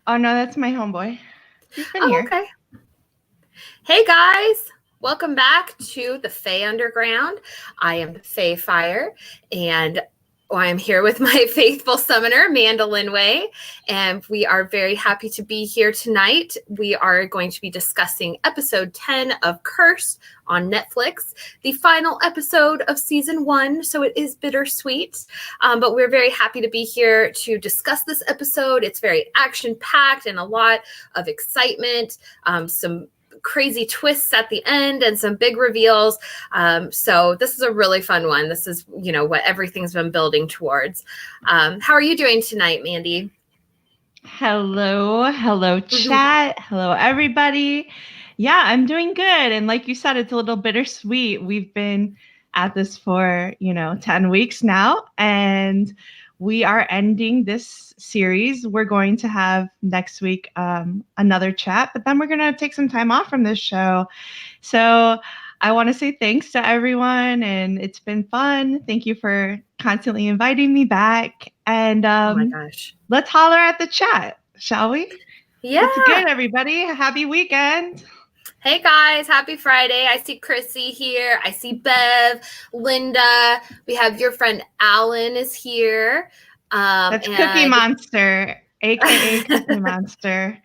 Oh no, that's my homeboy. He's been Oh, here. okay. Hey guys, welcome back to the Fae Underground. I am Fae Fire, and I am here with my faithful summoner, Nimue, and we are very happy to be here tonight. We are going to be discussing episode 10 of Curse on Netflix, the final episode of season 1, so it is bittersweet. But we're very happy to be here to discuss this episode. It's very action-packed and a lot of excitement, some crazy twists at the end and some big reveals. So this is a really fun one. This is, what everything's been building towards. How are you doing tonight, Mandy? Hello, chat. Hello, everybody. Yeah, I'm doing good. And like you said, it's a little bittersweet. We've been at this for, 10 weeks now, and we are ending this series. We're going to have next week another chat, but then we're going to take some time off from this show. So I want to say thanks to everyone, and it's been fun. Thank you for constantly inviting me back. And Oh my gosh. let's holler at the chat, shall we? Yeah. What's good, everybody? Happy weekend. Hey guys, happy Friday. I see Chrissy here. I see Bev, Linda. We have your friend Alan is here. That's Cookie Monster, aka Cookie Monster.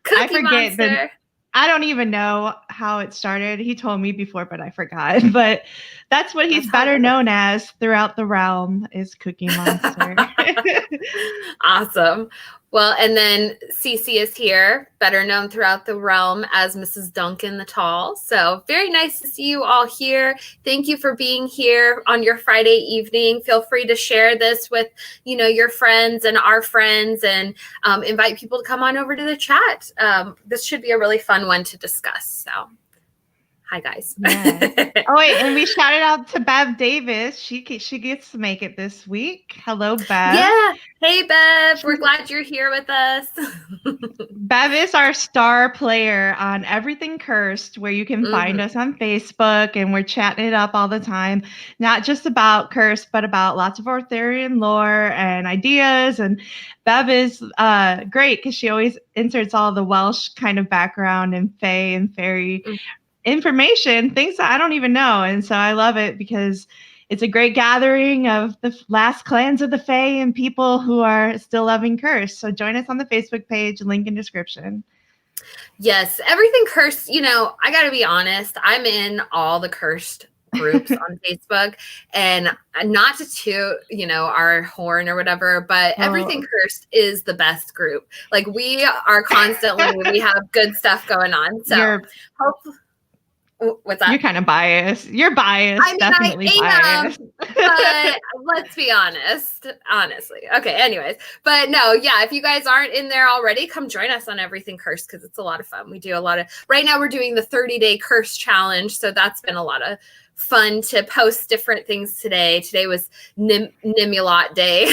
Cookie Monster. I don't even know how it started. He told me before, but I forgot. But that's what he's better known as throughout the realm, is Cookie Monster. Awesome. Well, and then Cece is here, better known throughout the realm as Mrs. Duncan the Tall. So very nice to see you all here. Thank you for being here on your Friday evening. Feel free to share this with, your friends and our friends, and invite people to come on over to the chat. This should be a really fun one to discuss. So hi, guys. Yeah. Oh, wait, and we shouted out to Bev Davis. She gets to make it this week. Hello, Bev. Yeah. Hey, Bev. We're glad you're here with us. Bev is our star player on Everything Cursed, where you can find us on Facebook, and we're chatting it up all the time. Not just about Curse, but about lots of Arthurian lore and ideas. And Bev is great because she always inserts all the Welsh kind of background and Fae and fairy information, things that I don't even know. And so I love it because it's a great gathering of the last clans of the Fae and people who are still loving Curse. So join us on the Facebook page, link in description. Yes, Everything Cursed, I got to be honest, I'm in all the Cursed groups on Facebook, and not to toot, our horn or whatever, but Everything Cursed is the best group. Like, we are constantly, we have good stuff going on. So hopefully. What's that? You're kind of biased. You're biased. I mean, definitely biased. But let's be honest. Honestly. Okay, anyways. But no, yeah, if you guys aren't in there already, come join us on Everything Cursed because it's a lot of fun. We do a lot of, right now we're doing the 30-day curse challenge. So that's been a lot of fun to post different things today. Today was Nimulot Day.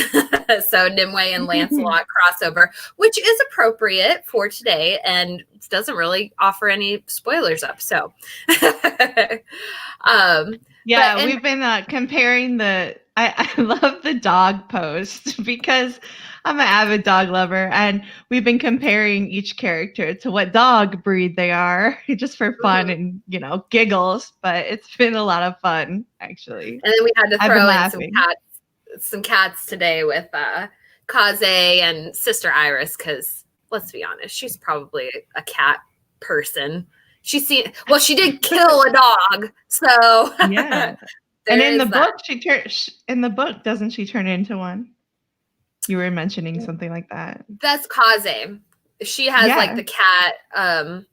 So Nimue and Lancelot crossover, which is appropriate for today and doesn't really offer any spoilers up. So we've been comparing I love the dog post because I'm an avid dog lover, and we've been comparing each character to what dog breed they are, just for fun and giggles. But it's been a lot of fun, actually. And then we had to throw in some cats today with Kaze and Sister Iris, because let's be honest, she's probably a cat person. She did kill a dog, so yeah. And in the book, doesn't she turn into one? You were mentioning something like that. That's Kaze. She has like the cat.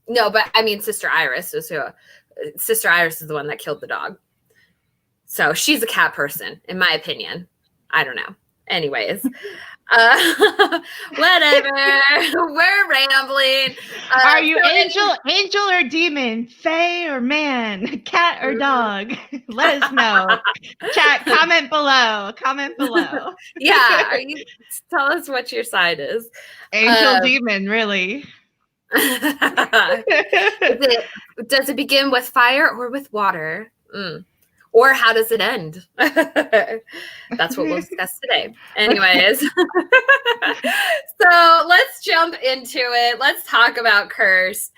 No, but I mean Sister Iris is Sister Iris is the one that killed the dog. So she's a cat person, in my opinion. I don't know. Anyways, whatever. We're rambling. Are you angel or demon, fae or man, cat or dog? Let us know. Chat, comment below. Yeah, tell us what your side is. Angel, demon, really. Does it begin with fire or with water? Or how does it end? That's what we'll discuss today. Anyways, so let's jump into it. Let's talk about Cursed.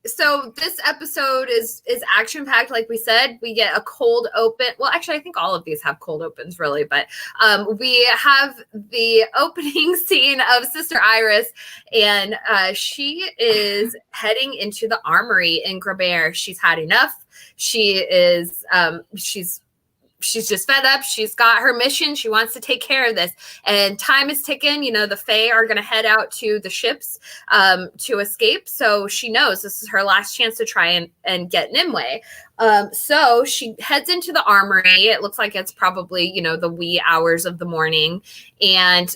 So this episode is action packed. Like we said, we get a cold open. Well, actually, I think all of these have cold opens, really. But we have the opening scene of Sister Iris, and she is heading into the armory in Grabert. She's had enough. She is she's just fed up. She's got her mission. She wants to take care of this. And time is ticking. You know, the Fae are going to head out to the ships to escape. So she knows this is her last chance to try and get Nimue. So she heads into the armory. It looks like it's probably, you know, the wee hours of the morning. And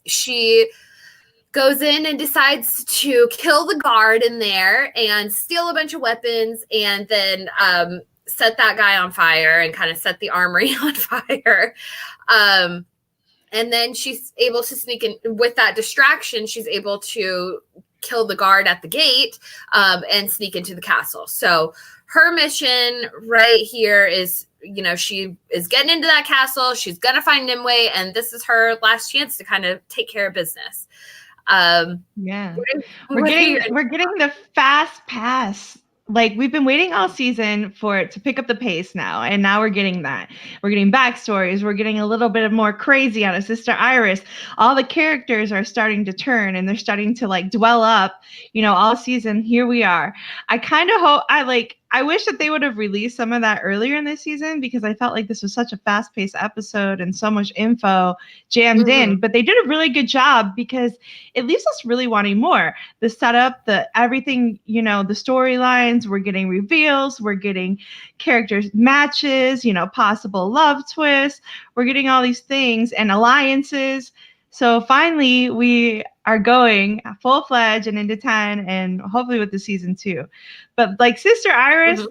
she goes in and decides to kill the guard in there and steal a bunch of weapons, and then set that guy on fire and kind of set the armory on fire. And then she's able to sneak in with that distraction. She's able to kill the guard at the gate and sneak into the castle. So her mission right here is, you know, she is getting into that castle. She's going to find Nimue, and this is her last chance to kind of take care of business. Yeah, we're getting the fast pass. Like, we've been waiting all season for it to pick up the pace now, and now we're getting that. We're getting backstories. We're getting a little bit of more crazy out of Sister Iris. All the characters are starting to turn, and they're starting to like dwell up, you know, all season. Here we are. I kind of hope I wish that they would have released some of that earlier in this season, because I felt like this was such a fast-paced episode and so much info jammed in. But they did a really good job, because it leaves us really wanting more. The setup, the everything, you know, the storylines, we're getting reveals, we're getting characters matches, you know, possible love twists. We're getting all these things and alliances. So finally, we are going full-fledged and into 10, and hopefully with the season 2. But like Sister Iris,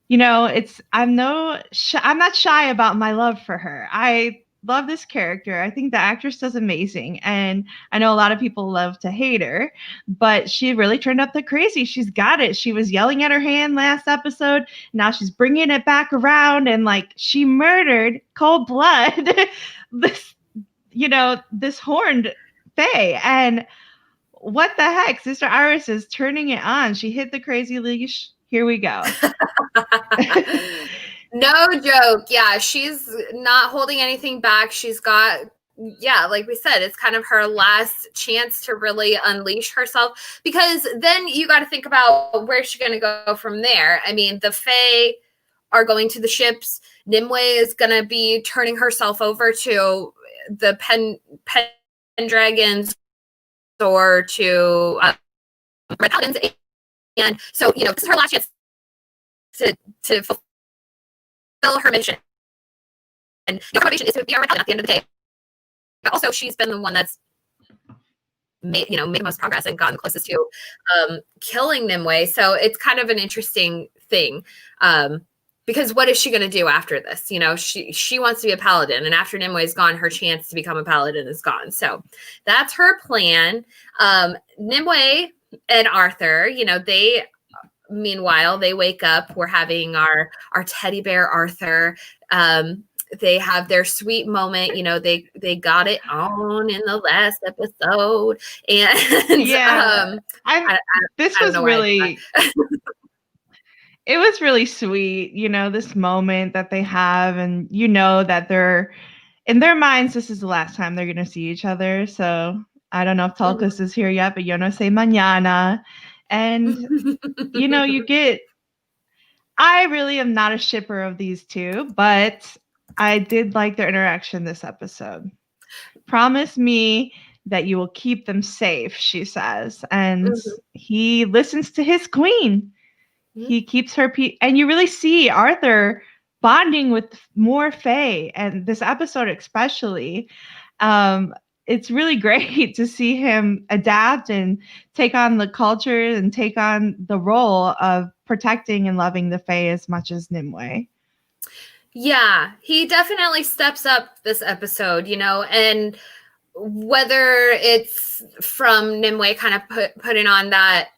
you know, I'm not shy about my love for her. I love this character. I think the actress does amazing, and I know a lot of people love to hate her, but she really turned up the crazy. She's got it. She was yelling at her hand last episode. Now she's bringing it back around, and like, she murdered cold blood this horned Fae. And what the heck? Sister Iris is turning it on. She hit the crazy leash. Here we go. No joke. Yeah, she's not holding anything back. She's got, yeah, like we said, it's kind of her last chance to really unleash herself, because then you got to think about where's she going to go from there. I mean, the Fae are going to the ships. Nimue is going to be turning herself over to the Pendragons or to Red Paladins. And so, you know, this is her last chance to fulfill her mission. And her motivation is to be our Red Paladin at the end of the day. But also, she's been the one that's made the most progress and gotten closest to killing Nimue. So it's kind of an interesting thing. Because what is she going to do after this? You know, she wants to be a paladin, and after Nimue is gone, her chance to become a paladin is gone. So that's her plan. Nimue and Arthur, you know, meanwhile, they wake up. We're having our teddy bear Arthur. They have their sweet moment. You know, they got it on in the last episode. And yeah, this was really... It was really sweet, you know, this moment that they have, and you know that they're, in their minds, this is the last time they're going to see each other. So I don't know if Tulkas is here yet, but yo no sé mañana. And, you know, I really am not a shipper of these two, but I did like their interaction this episode. Promise me that you will keep them safe, she says. And he listens to his queen. He keeps her and you really see Arthur bonding with more Fae, and this episode especially. It's really great to see him adapt and take on the culture and take on the role of protecting and loving the Fae as much as Nimue. Yeah, he definitely steps up this episode, you know, and whether it's from Nimue kind of putting on that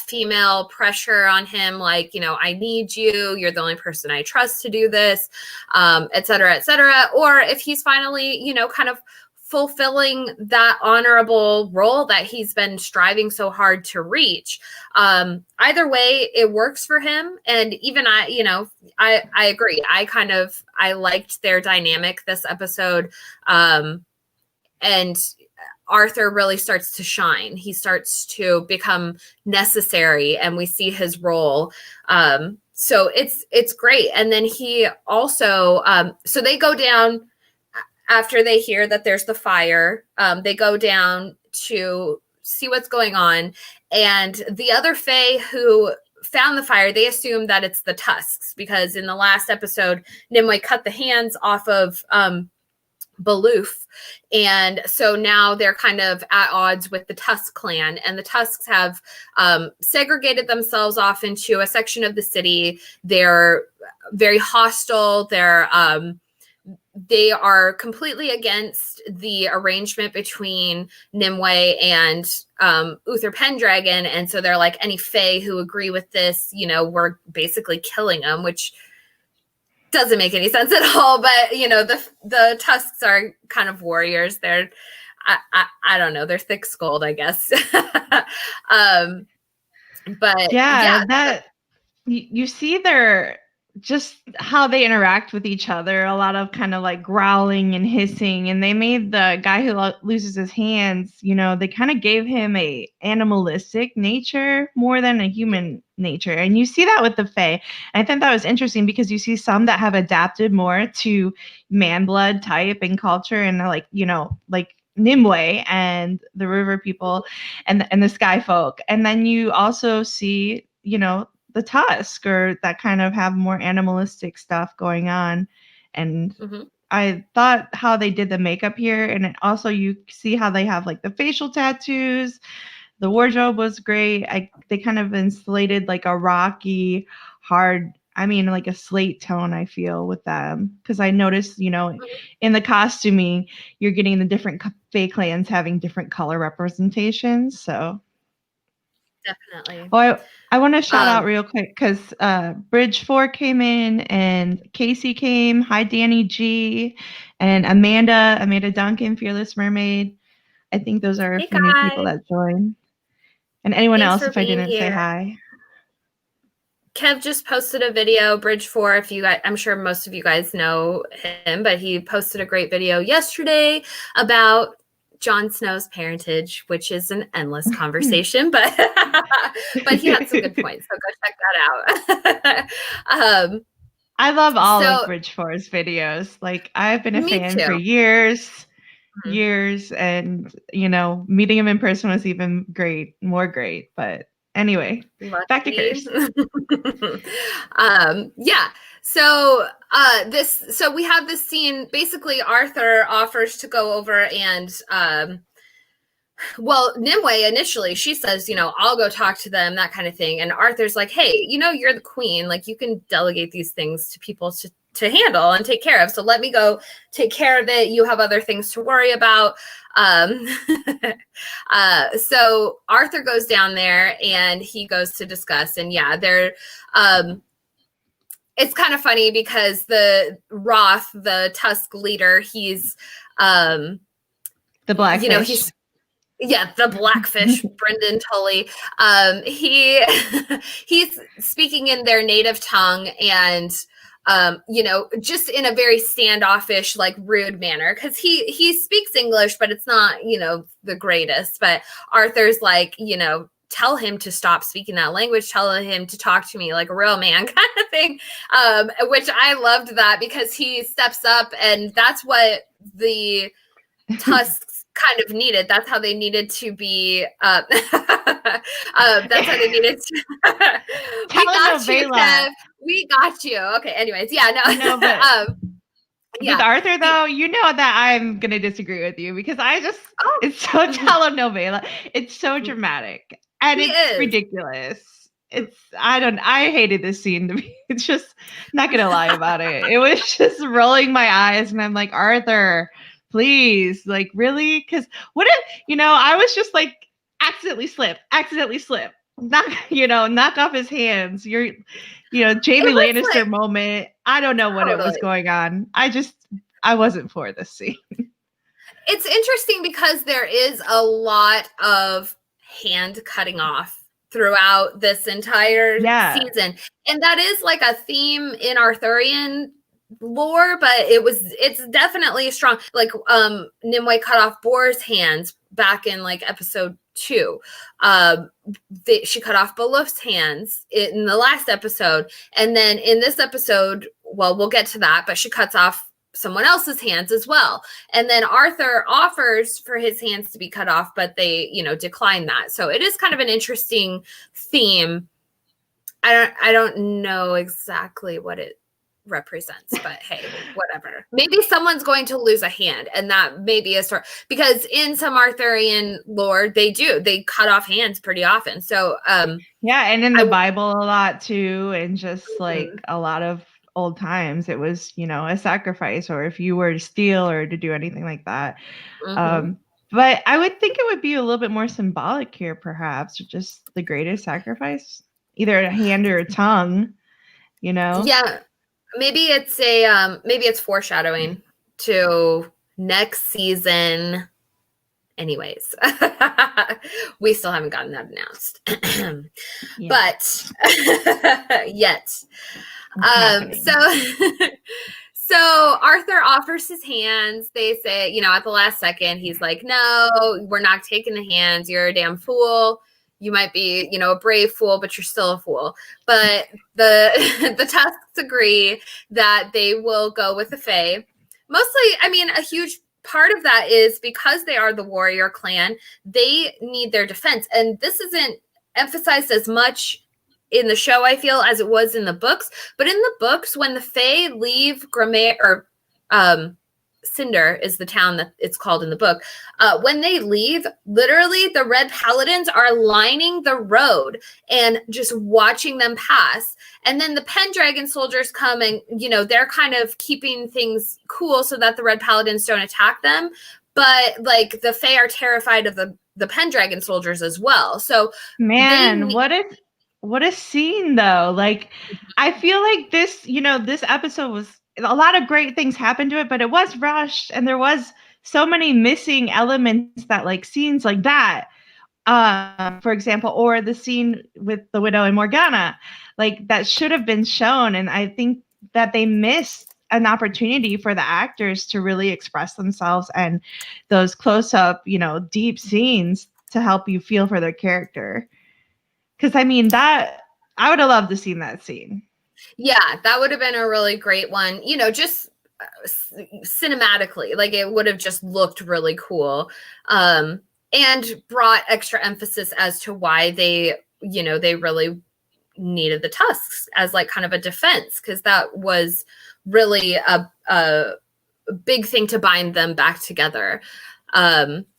female pressure on him, like, you know, I need you, you're the only person I trust to do this, et cetera, or if he's finally, you know, kind of fulfilling that honorable role that he's been striving so hard to reach. Either way, it works for him. And even I, you know, I agree. I liked their dynamic this episode. And Arthur really starts to shine. He starts to become necessary, and we see his role. So it's great. And then he also, so they go down after they hear that there's the fire. They go down to see what's going on. And the other Fae who found the fire, they assume that it's the Tusks, because in the last episode, Nimue cut the hands off of Baloof. And so now they're kind of at odds with the Tusk clan, and the Tusks have segregated themselves off into a section of the city. They're very hostile. They are completely against the arrangement between Nimue and Uther Pendragon. And so they're like, any Fae who agree with this, you know, we're basically killing them, which doesn't make any sense at all. But, you know, the Tusks are kind of warriors. They're, I don't know, they're thick-skulled, I guess. But yeah, that you see their just how they interact with each other, a lot of kind of like growling and hissing. And they made the guy who loses his hands, you know, they kind of gave him a animalistic nature more than a human nature. And you see that with the Fae. And I think that was interesting because you see some that have adapted more to man blood type and culture, and like, you know, like Nimue and the river people and the sky folk. And then you also see, you know, the Tusk, or that kind of have more animalistic stuff going on. And I thought how they did the makeup here, and it also you see how they have like the facial tattoos. The wardrobe was great. They kind of insulated like a rocky, hard, I mean, like a slate tone, I feel, with them. Because I noticed, you know, in the costuming, you're getting the different Fae clans having different color representations. So definitely. Well, I want to shout out real quick because Bridge 4 came in, and Casey came. Hi, Danny G, and Amanda Duncan, Fearless Mermaid. I think those are a few new people that joined. And anyone else, if I didn't say hi. Kev just posted a video, Bridge 4. If you guys, I'm sure most of you guys know him, but he posted a great video yesterday about Jon Snow's parentage, which is an endless conversation, but he had some good points, so go check that out. I love all of Bridge 4's videos. Like, I've been a fan for years, and, you know, meeting him in person was even more great. But anyway, back to Curse. Yeah. So so we have this scene. Basically, Arthur offers to go over and well, Nimue initially, she says, you know, I'll go talk to them, that kind of thing. And Arthur's like, hey, you know, you're the queen. Like, you can delegate these things to people to handle and take care of. So let me go take care of it. You have other things to worry about. So Arthur goes down there and he goes to discuss. And yeah, they're it's kind of funny because the Roth, the Tusk leader, he's the Blackfish. You know, the Blackfish, Brendan Tully. He's speaking in their native tongue, and you know, just in a very standoffish, like rude manner, because he speaks English, but it's not, you know, the greatest. But Arthur's like, you know, tell him to stop speaking that language, tell him to talk to me like a real man, kind of thing. Which I loved that, because he steps up, and that's what the Tusks kind of needed. That's how they needed to be. That's how they needed to. We got you. Okay. Anyways, yeah. No. But with Arthur, though, you know that I'm gonna disagree with you, because it's so telenovela. It's so dramatic, and it's ridiculous. I hated this scene. It's just, not gonna lie about it. It was just rolling my eyes, and I'm like, Arthur, please, like, really? Because what if, I was just like, accidentally slip, knock off his hands. Jamie Lannister like, moment. I don't know what it was going on. I wasn't for this scene. It's interesting because there is a lot of hand cutting off throughout this entire season. And that is like a theme in Arthurian lore, but it's definitely strong. Like Nimue cut off Boar's hands back in like episode 2. She cut off Baluf's hands in the last episode. And then in this episode, well, we'll get to that, but she cuts off someone else's hands as well. And then Arthur offers for his hands to be cut off, but they, decline that. So it is kind of an interesting theme. I don't know exactly what it represents, but hey, whatever. Maybe someone's going to lose a hand, and that may be a story, because in some Arthurian lore, they cut off hands pretty often. So and in the Bible a lot too, and just like a lot of old times, it was a sacrifice, or if you were to steal or to do anything like that. But I would think it would be a little bit more symbolic here, perhaps, just the greatest sacrifice, either a hand or a tongue. Yeah, maybe it's foreshadowing to next season. Anyways, we still haven't gotten that announced, but yet. So Arthur offers his hands. They say, at the last second, he's like, no, we're not taking the hands. You're a damn fool. You might be, a brave fool, but you're still a fool. But the Tusks agree that they will go with the Fae. Mostly, a huge part of that is because they are the warrior clan, they need their defense. And this isn't emphasized as much in the show, I feel, as it was in the books. But in the books, when the Fae leave Cinder is the town that it's called in the book. When they leave, literally the Red Paladins are lining the road and just watching them pass. And then the Pendragon soldiers come and, they're kind of keeping things cool so that the Red Paladins don't attack them. But like the Fae are terrified of the Pendragon soldiers as well. So man, what a scene though. Like, I feel like this, this episode was, a lot of great things happened to it, but it was rushed, and there was so many missing elements that, like, scenes like that, for example, or the scene with the widow and Morgana, like, that should have been shown. And I think that they missed an opportunity for the actors to really express themselves, and those close-up, deep scenes to help you feel for their character. Because that I would have loved to see that scene. Yeah, that would have been a really great one. Just cinematically, like it would have just looked really cool, and brought extra emphasis as to why they really needed the Tusks as like kind of a defense, because that was really a big thing to bind them back together.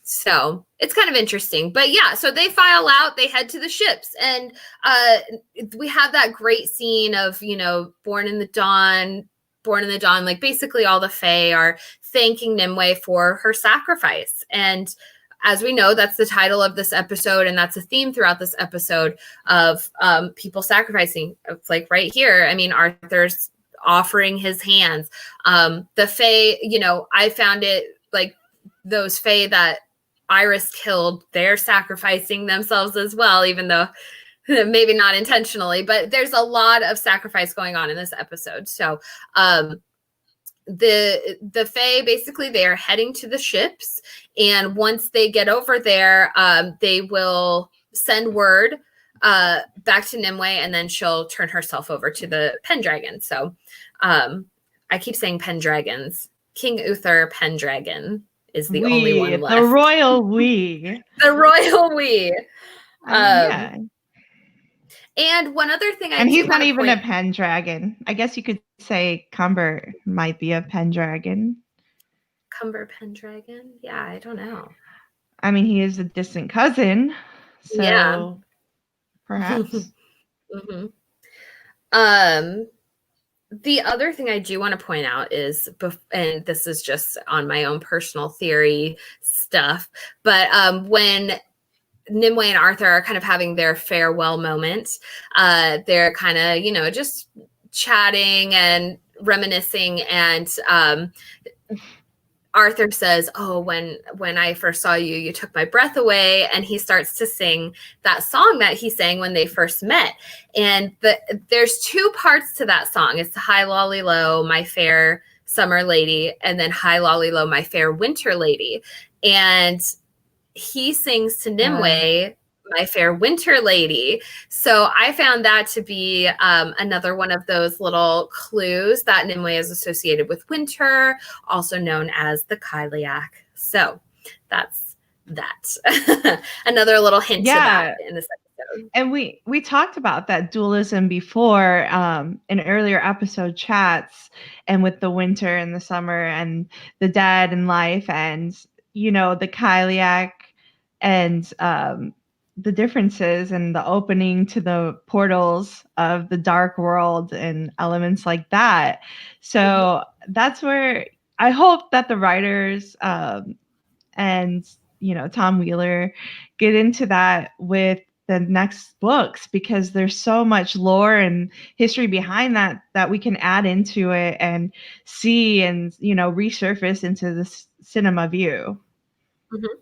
So it's kind of interesting. But yeah, so they file out, they head to the ships, and we have that great scene of, Born in the Dawn, like basically all the Fae are thanking Nimue for her sacrifice. And as we know, that's the title of this episode, and that's a theme throughout this episode of people sacrificing. It's like right here, Arthur's offering his hands. The Fae, I found it like those Fae that Iris killed, they're sacrificing themselves as well, even though maybe not intentionally, but there's a lot of sacrifice going on in this episode. So the Fae, basically, they are heading to the ships, and once they get over there, they will send word back to Nimue, and then she'll turn herself over to the Pendragon. So I keep saying Pendragons. King Uther Pendragon is the only one left. The royal we. The royal we. Yeah. And one other thing and he's not even a Pendragon. I guess you could say Cumber might be a Pendragon. Cumber Pendragon? Yeah, I don't know. He is a distant cousin. So yeah. Perhaps. Mm-hmm. the other thing I do want to point out is, and this is just on my own personal theory stuff, but when Nimue and Arthur are kind of having their farewell moment, they're kind of, just chatting and reminiscing, and Arthur says, "Oh, when I first saw you, you took my breath away," and he starts to sing that song that he sang when they first met. And there's two parts to that song. It's "Hi Lolly Low, my fair summer lady," and then "Hi Lolly Low, my fair winter lady." And he sings to Nimue, "My fair winter lady." So I found that to be another one of those little clues that Nimue is associated with winter, also known as the Kyliak. So that's that. Another little hint to that in this episode. And we talked about that dualism before in earlier episode chats, and with the winter and the summer and the dead and life, and the Kyliak, and the differences and the opening to the portals of the dark world and elements like that. So that's where I hope that the writers and Tom Wheeler get into that with the next books, because there's so much lore and history behind that we can add into it and see and resurface into the cinema view. Mm-hmm.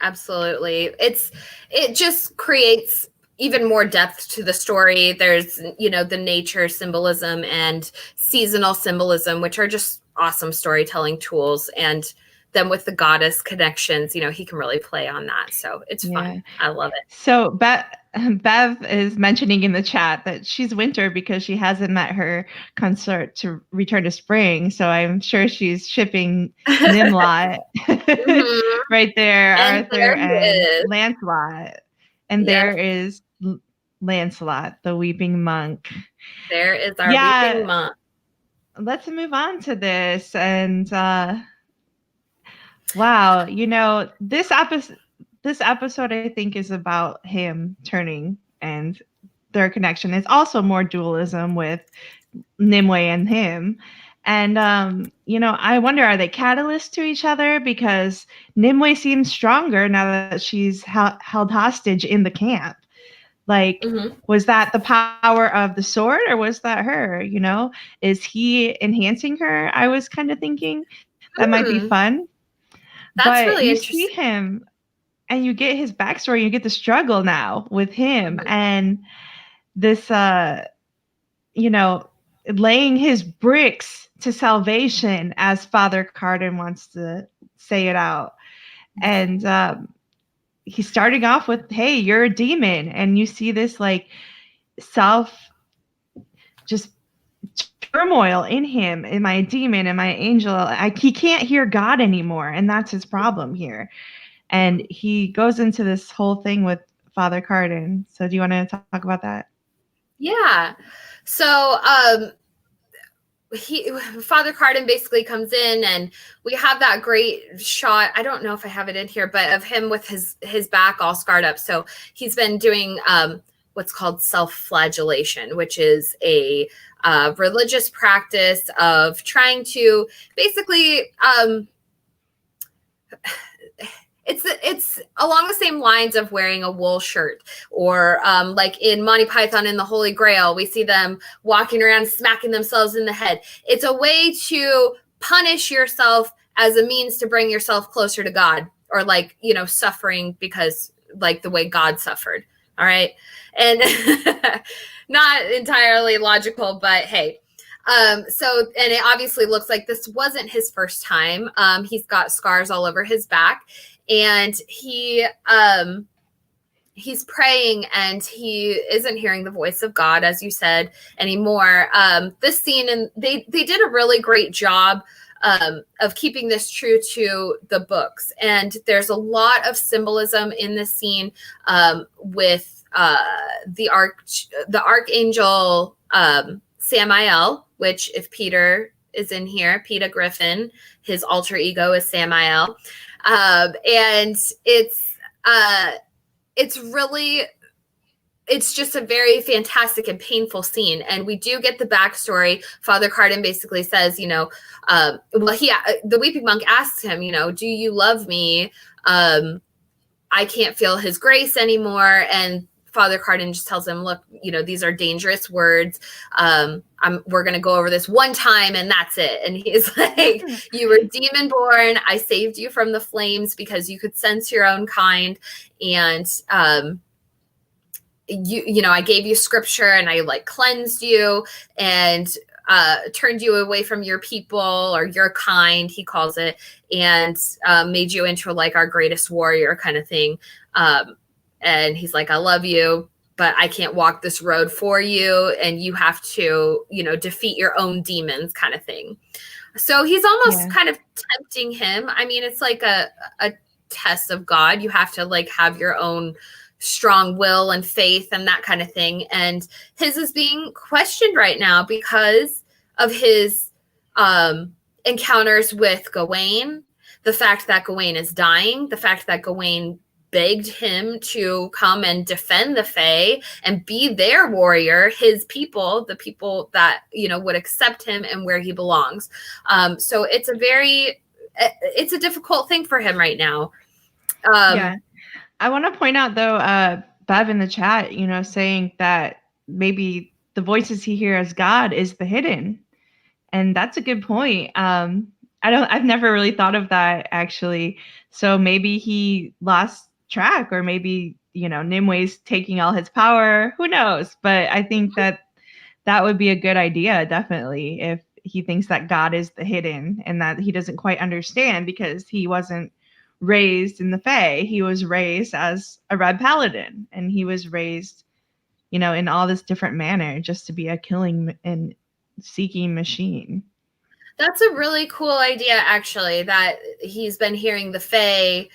Absolutely. It just creates even more depth to the story. There's, the nature symbolism and seasonal symbolism, which are just awesome storytelling tools. And then with the goddess connections, he can really play on that. So it's fun. I love it. So Bev is mentioning in the chat that she's winter because she hasn't met her consort to return to spring. So I'm sure she's shipping Nimlot right there, and Arthur and Lancelot. And there is Lancelot, the weeping monk. There is our weeping monk. Let's move on to this. And wow, this episode I think is about him turning and their connection. It's also more dualism with Nimue and him. And I wonder, are they catalysts to each other? Because Nimue seems stronger now that she's held hostage in the camp. Like, was that the power of the sword, or was that her? Is he enhancing her? I was kind of thinking that might be fun. That's really you interesting. See him and you get his backstory. You get the struggle now with him and this, laying his bricks to salvation, as Father Carden wants to say it out. And he's starting off with, "Hey, you're a demon," and you see this like just turmoil in him. Am I a demon? Am I an angel? He can't hear God anymore, and that's his problem here. And he goes into this whole thing with Father Carden. So do you want to talk about that? Yeah. So Father Carden basically comes in, and we have that great shot. I don't know if I have it in here, but of him with his back all scarred up. So he's been doing what's called self-flagellation, which is a religious practice of trying to basically it's along the same lines of wearing a wool shirt, or like in Monty Python and the Holy Grail, we see them walking around smacking themselves in the head. It's a way to punish yourself as a means to bring yourself closer to God, or like, suffering because like the way God suffered. All right. And not entirely logical, but hey. And it obviously looks like this wasn't his first time. He's got scars all over his back, and he's praying, and he isn't hearing the voice of God, as you said, anymore. This scene, and they did a really great job of keeping this true to the books. And there's a lot of symbolism in this scene with the archangel Samael, which, if Peter is in here, Peter Griffin, his alter ego is Samael. And it's really it's just a very fantastic and painful scene. And we do get the backstory. Father Carden basically says, the Weeping Monk asks him, do you love me? I can't feel his grace anymore. And Father Carden just tells him, look, these are dangerous words. We're going to go over this one time and that's it. And he's like, you were demon born. I saved you from the flames because you could sense your own kind. And, I gave you scripture and I like cleansed you and turned you away from your people or your kind, he calls it, and made you into like our greatest warrior kind of thing. And he's like, I love you, but I can't walk this road for you. And you have to, defeat your own demons kind of thing. So he's almost kind of tempting him. I mean, it's like a test of God. You have to like have your own strong will and faith and that kind of thing. And his is being questioned right now because of his encounters with Gawain, the fact that Gawain is dying, the fact that Gawain begged him to come and defend the Fae and be their warrior, his people, the people that, would accept him and where he belongs. So it's a difficult thing for him right now. I want to point out, though, Bev in the chat, saying that maybe the voices he hears as God is the hidden. And that's a good point. I've never really thought of that, actually. So maybe he lost track, or maybe, Nimue's taking all his power. Who knows? But I think that would be a good idea, definitely, if he thinks that God is the hidden and that he doesn't quite understand because he wasn't raised in the Fae. He was raised as a red paladin, and he was raised, in all this different manner just to be a killing and seeking machine. That's a really cool idea, actually, that he's been hearing the Fae,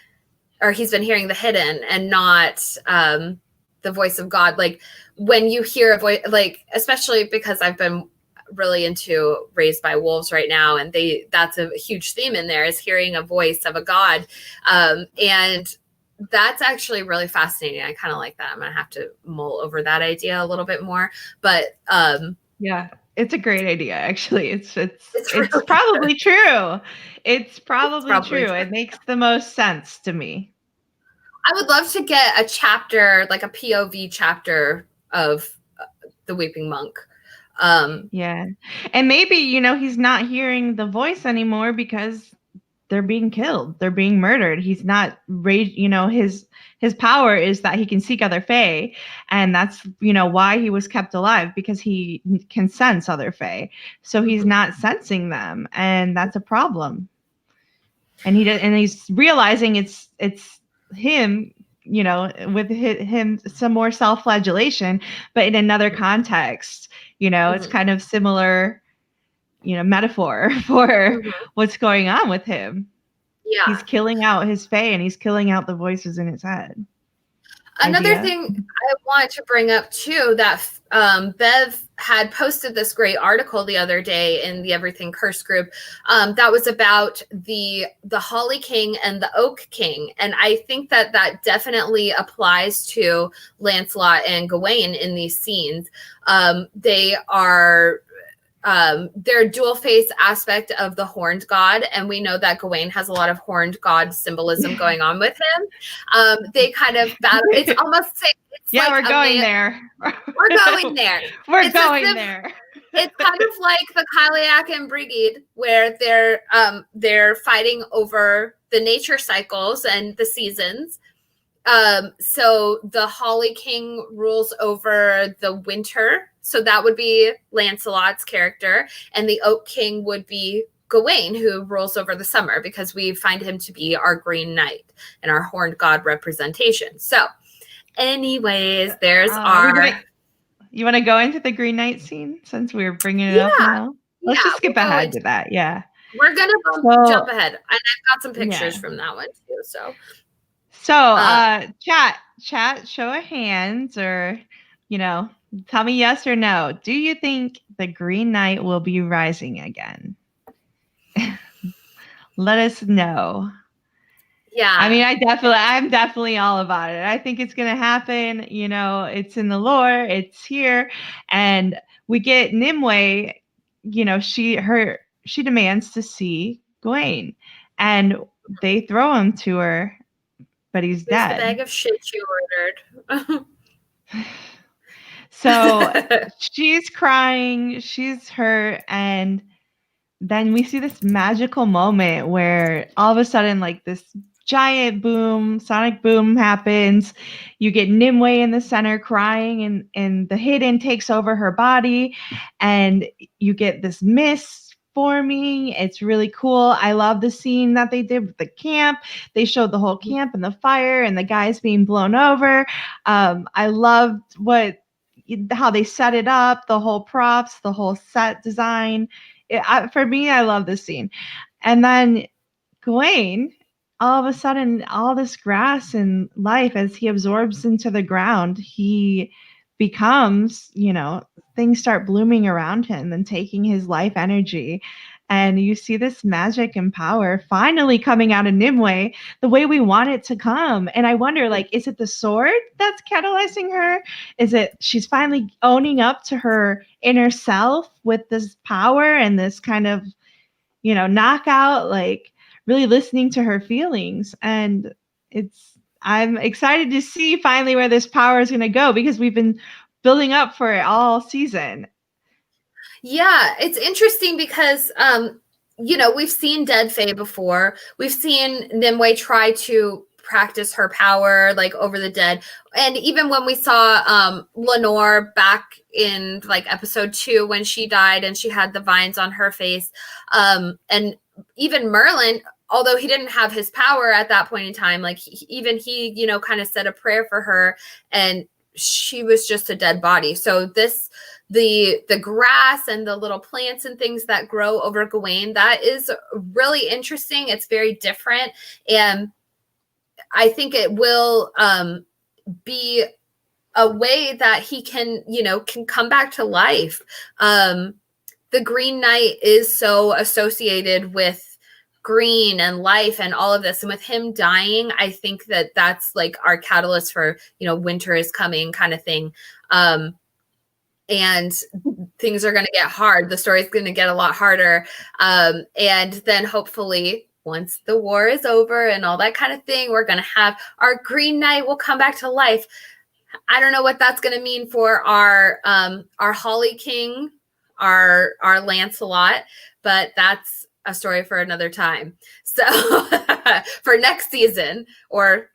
or he's been hearing the hidden and not the voice of God. Like when you hear a voice, like, especially because I've been really into Raised by Wolves right now, and that's a huge theme in there, is hearing a voice of a god, and that's actually really fascinating. I kind of like that. I'm gonna have to mull over that idea a little bit more, but it's a great idea, actually. It's really probably true. It's probably true. It makes the most sense to me. I would love to get a chapter, like a POV chapter of the Weeping Monk. And maybe, he's not hearing the voice anymore because they're being killed. They're being murdered. He's not rage. His power is that he can seek other Fae. And that's, why he was kept alive, because he can sense other Fae. So he's not sensing them. And that's a problem. And he's realizing it's him, with him, some more self-flagellation, but in another context. It's kind of similar, metaphor for what's going on with him. Yeah. He's killing out his Fae, and he's killing out the voices in his head. Another thing I wanted to bring up too, that Bev had posted this great article the other day in the Everything Cursed group that was about the Holly King and the Oak King. And I think that definitely applies to Lancelot and Gawain in these scenes. They are their dual face aspect of the horned god, and we know that Gawain has a lot of horned god symbolism going on with him. They kind of battle. It's almost we're going there. We're going there. We're going there. It's kind of like the Kaliak and Brigid, where they're fighting over the nature cycles and the seasons. So the Holly King rules over the winter. So that would be Lancelot's character. And the Oak King would be Gawain, who rules over the summer, because we find him to be our Green Knight and our horned god representation. So anyways, there's you want to go into the Green Knight scene since we're bringing it up now? Let's just skip ahead to that. Yeah. We're going to jump ahead. And I've got some pictures from that one too. So chat, show of hands, or, tell me yes or no. Do you think the Green Knight will be rising again? Let us know. Yeah. I mean, I'm definitely all about it. I think it's going to happen. You know, it's in the lore, it's here. And we get Nimue, you know, she demands to see Gawain. And they throw him to her, but he's Here's the dead. bag of shit you ordered. So she's crying, she's hurt, and then we see this magical moment where all of a sudden, like, this giant boom, sonic boom happens. You get Nimue in the center crying, and the hidden takes over her body, and you get this mist forming. It's really cool. I love the scene that they did with the camp. They showed the whole camp and the fire and the guys being blown over. I loved how they set it up, the whole props, the whole set design. For me, I love this scene. And then Gawain, all of a sudden, all this grass and life, as he absorbs into the ground, he becomes, you know, things start blooming around him and taking his life energy. And you see this magic and power finally coming out of Nimue the way we want it to come. And I wonder, like, is it the sword that's catalyzing her? Is it she's finally owning up to her inner self with this power and this kind of, you know, knockout, like really listening to her feelings? And I'm excited to see finally where this power is going to go, because we've been building up for it all season. Yeah, it's interesting because you know, we've seen Dead Fae before. We've seen Nimue try to practice her power like over the dead. And even when we saw Lenore back in like episode 2 when she died and she had the vines on her face, and even Merlin, although he didn't have his power at that point in time, like even he, you know, kind of said a prayer for her, and she was just a dead body. So the grass and the little plants and things that grow over Gawain, that is really interesting. It's very different, and I think it will be a way that he can, you know, can come back to life. The Green Knight is so associated with green and life and all of this, and with him dying, I think that that's like our catalyst for, you know, winter is coming kind of thing. And things are going to get hard. The story's going to get a lot harder. And then hopefully once the war is over and all that kind of thing, we're going to have our Green Knight will come back to life. I don't know what that's going to mean for our Holly King, our Lancelot, but that's a story for another time. So for next season or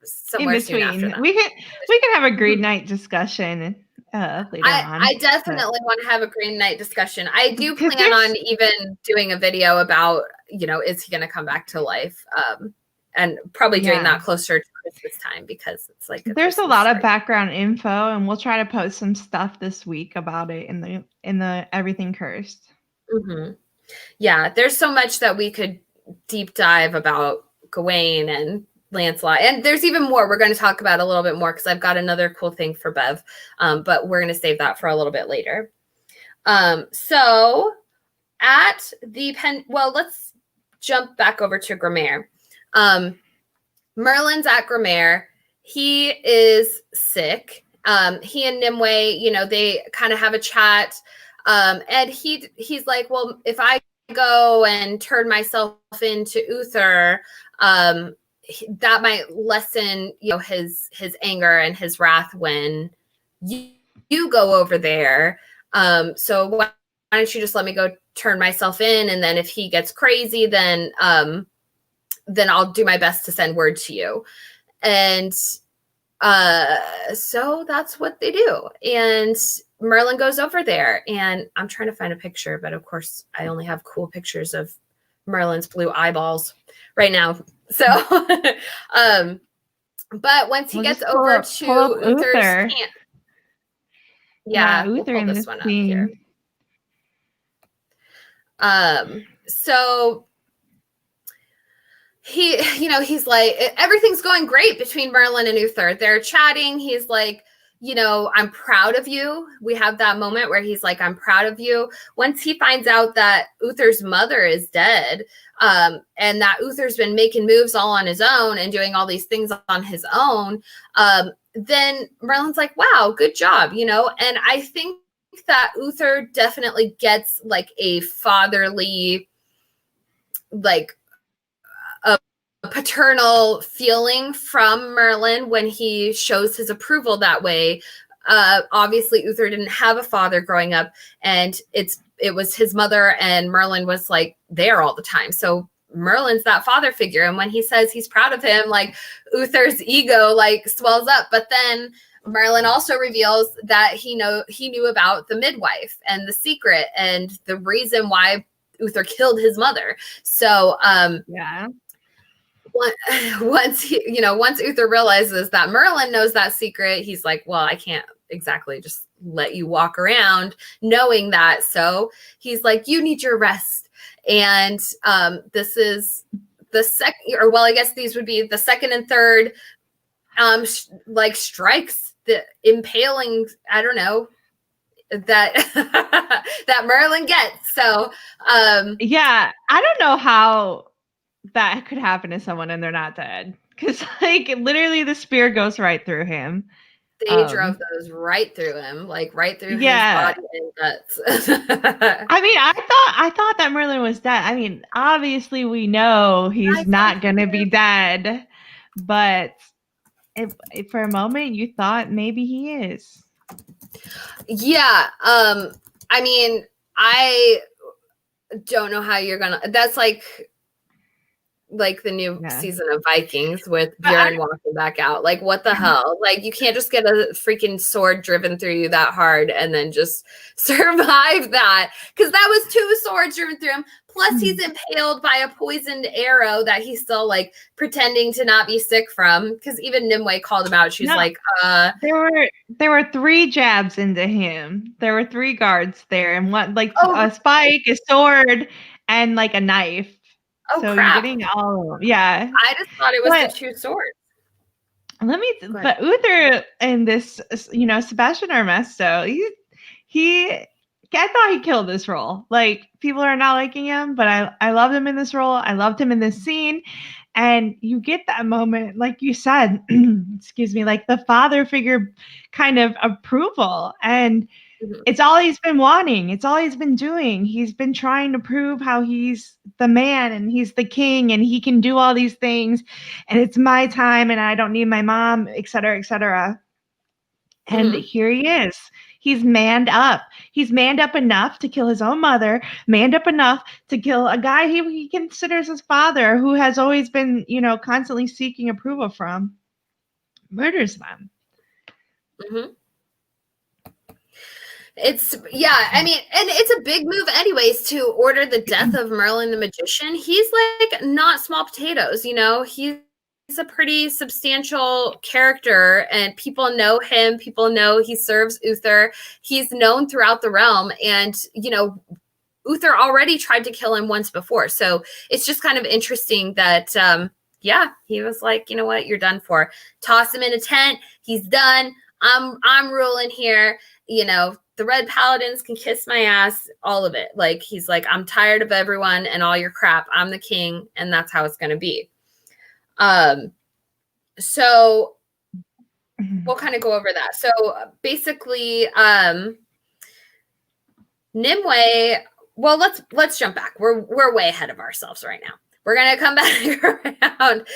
somewhere in between, soon after that. we can have a Green Knight discussion later on. I definitely want to have a Green Knight discussion. I do plan on even doing a video about, you know, is he going to come back to life? And probably doing that closer to Christmas time, because it's like there's a lot of background info, and we'll try to post some stuff this week about it in the Everything Cursed. Mm-hmm. Yeah, there's so much that we could deep dive about Gawain and Lancelot, and there's even more we're going to talk about a little bit more, because I've got another cool thing for Bev, but we're going to save that for a little bit later. So at the let's jump back over to Grimaire. Merlin's at Grimaire. He is sick. He and Nimue, you know, they kind of have a chat, and he's like, well, if I go and turn myself into Uther, that might lessen, you know, his anger and his wrath when you go over there. So why don't you just let me go turn myself in, and then if he gets crazy, then I'll do my best to send word to you. And so that's what they do. And Merlin goes over there, and I'm trying to find a picture, but of course I only have cool pictures of Merlin's blue eyeballs right now. So, but once he gets over to Uther's camp, Uther we'll pull this one up here. So he, you know, he's like, everything's going great between Merlin and Uther. They're chatting. He's like, I'm proud of you. We have that moment where he's like, I'm proud of you. Once he finds out that Uther's mother is dead, and that Uther's been making moves all on his own and doing all these things on his own, then Merlin's like, wow, good job, And I think that Uther definitely gets like a fatherly, like a paternal feeling from Merlin when he shows his approval that way. Obviously, Uther didn't have a father growing up, and it was his mother, and Merlin was like there all the time. So Merlin's that father figure, and when he says he's proud of him, like Uther's ego like swells up. But then Merlin also reveals that he knew about the midwife and the secret and the reason why Uther killed his mother. So yeah. Once Uther realizes that Merlin knows that secret, he's like, well, I can't exactly just let you walk around knowing that. So he's like, you need your rest. And this is the second, or well, I guess these would be the second and third strikes, the impaling, I don't know, that that Merlin gets. So yeah, I don't know how that could happen to someone and they're not dead, because like literally the spear goes right through him. They drove those right through him, like right through his body and guts. I mean, I thought that Merlin was dead. I mean, obviously we know he's not going to be dead, but if for a moment you thought maybe he is. Yeah. I mean, I don't know how you're gonna. That's like the new season of Vikings with Bjorn walking back out. Like, what the hell? Like, you can't just get a freaking sword driven through you that hard and then just survive that. Because that was 2 swords driven through him. Plus, he's impaled by a poisoned arrow that he's still, like, pretending to not be sick from. Because even Nimue called him out. She's like, There were 3 jabs into him. There were 3 guards there. And one, like, a spike, a sword, and, like, a knife. Oh, so crap. You're getting all of them. Yeah. I just thought it was the 2 swords. But Uther and this, Sebastian Armesto, I thought he killed this role. Like, people are not liking him, but I loved him in this role. I loved him in this scene. And you get that moment, like you said, excuse me, like the father figure kind of approval. And it's all he's been wanting. It's all he's been doing. He's been trying to prove how he's the man and he's the king and he can do all these things. And it's my time and I don't need my mom, et cetera, et cetera. And here he is. He's manned up. He's manned up enough to kill his own mother, manned up enough to kill a guy he considers his father, who has always been, constantly seeking approval from. Murders them. Mm-hmm. I mean, and it's a big move anyways to order the death of Merlin the magician. He's like not small potatoes, he's a pretty substantial character and people know him. People know he serves Uther. He's known throughout the realm and, Uther already tried to kill him once before. So it's just kind of interesting that, he was like, you know what, you're done for. Toss him in a tent. He's done. I'm ruling here, the Red Paladins can kiss my ass, all of it. Like, he's like, I'm tired of everyone and all your crap. I'm the king, and that's how it's going to be. So we'll kind of go over that. So basically, Nimue, well, let's jump back. We're way ahead of ourselves right now. We're going to come back around.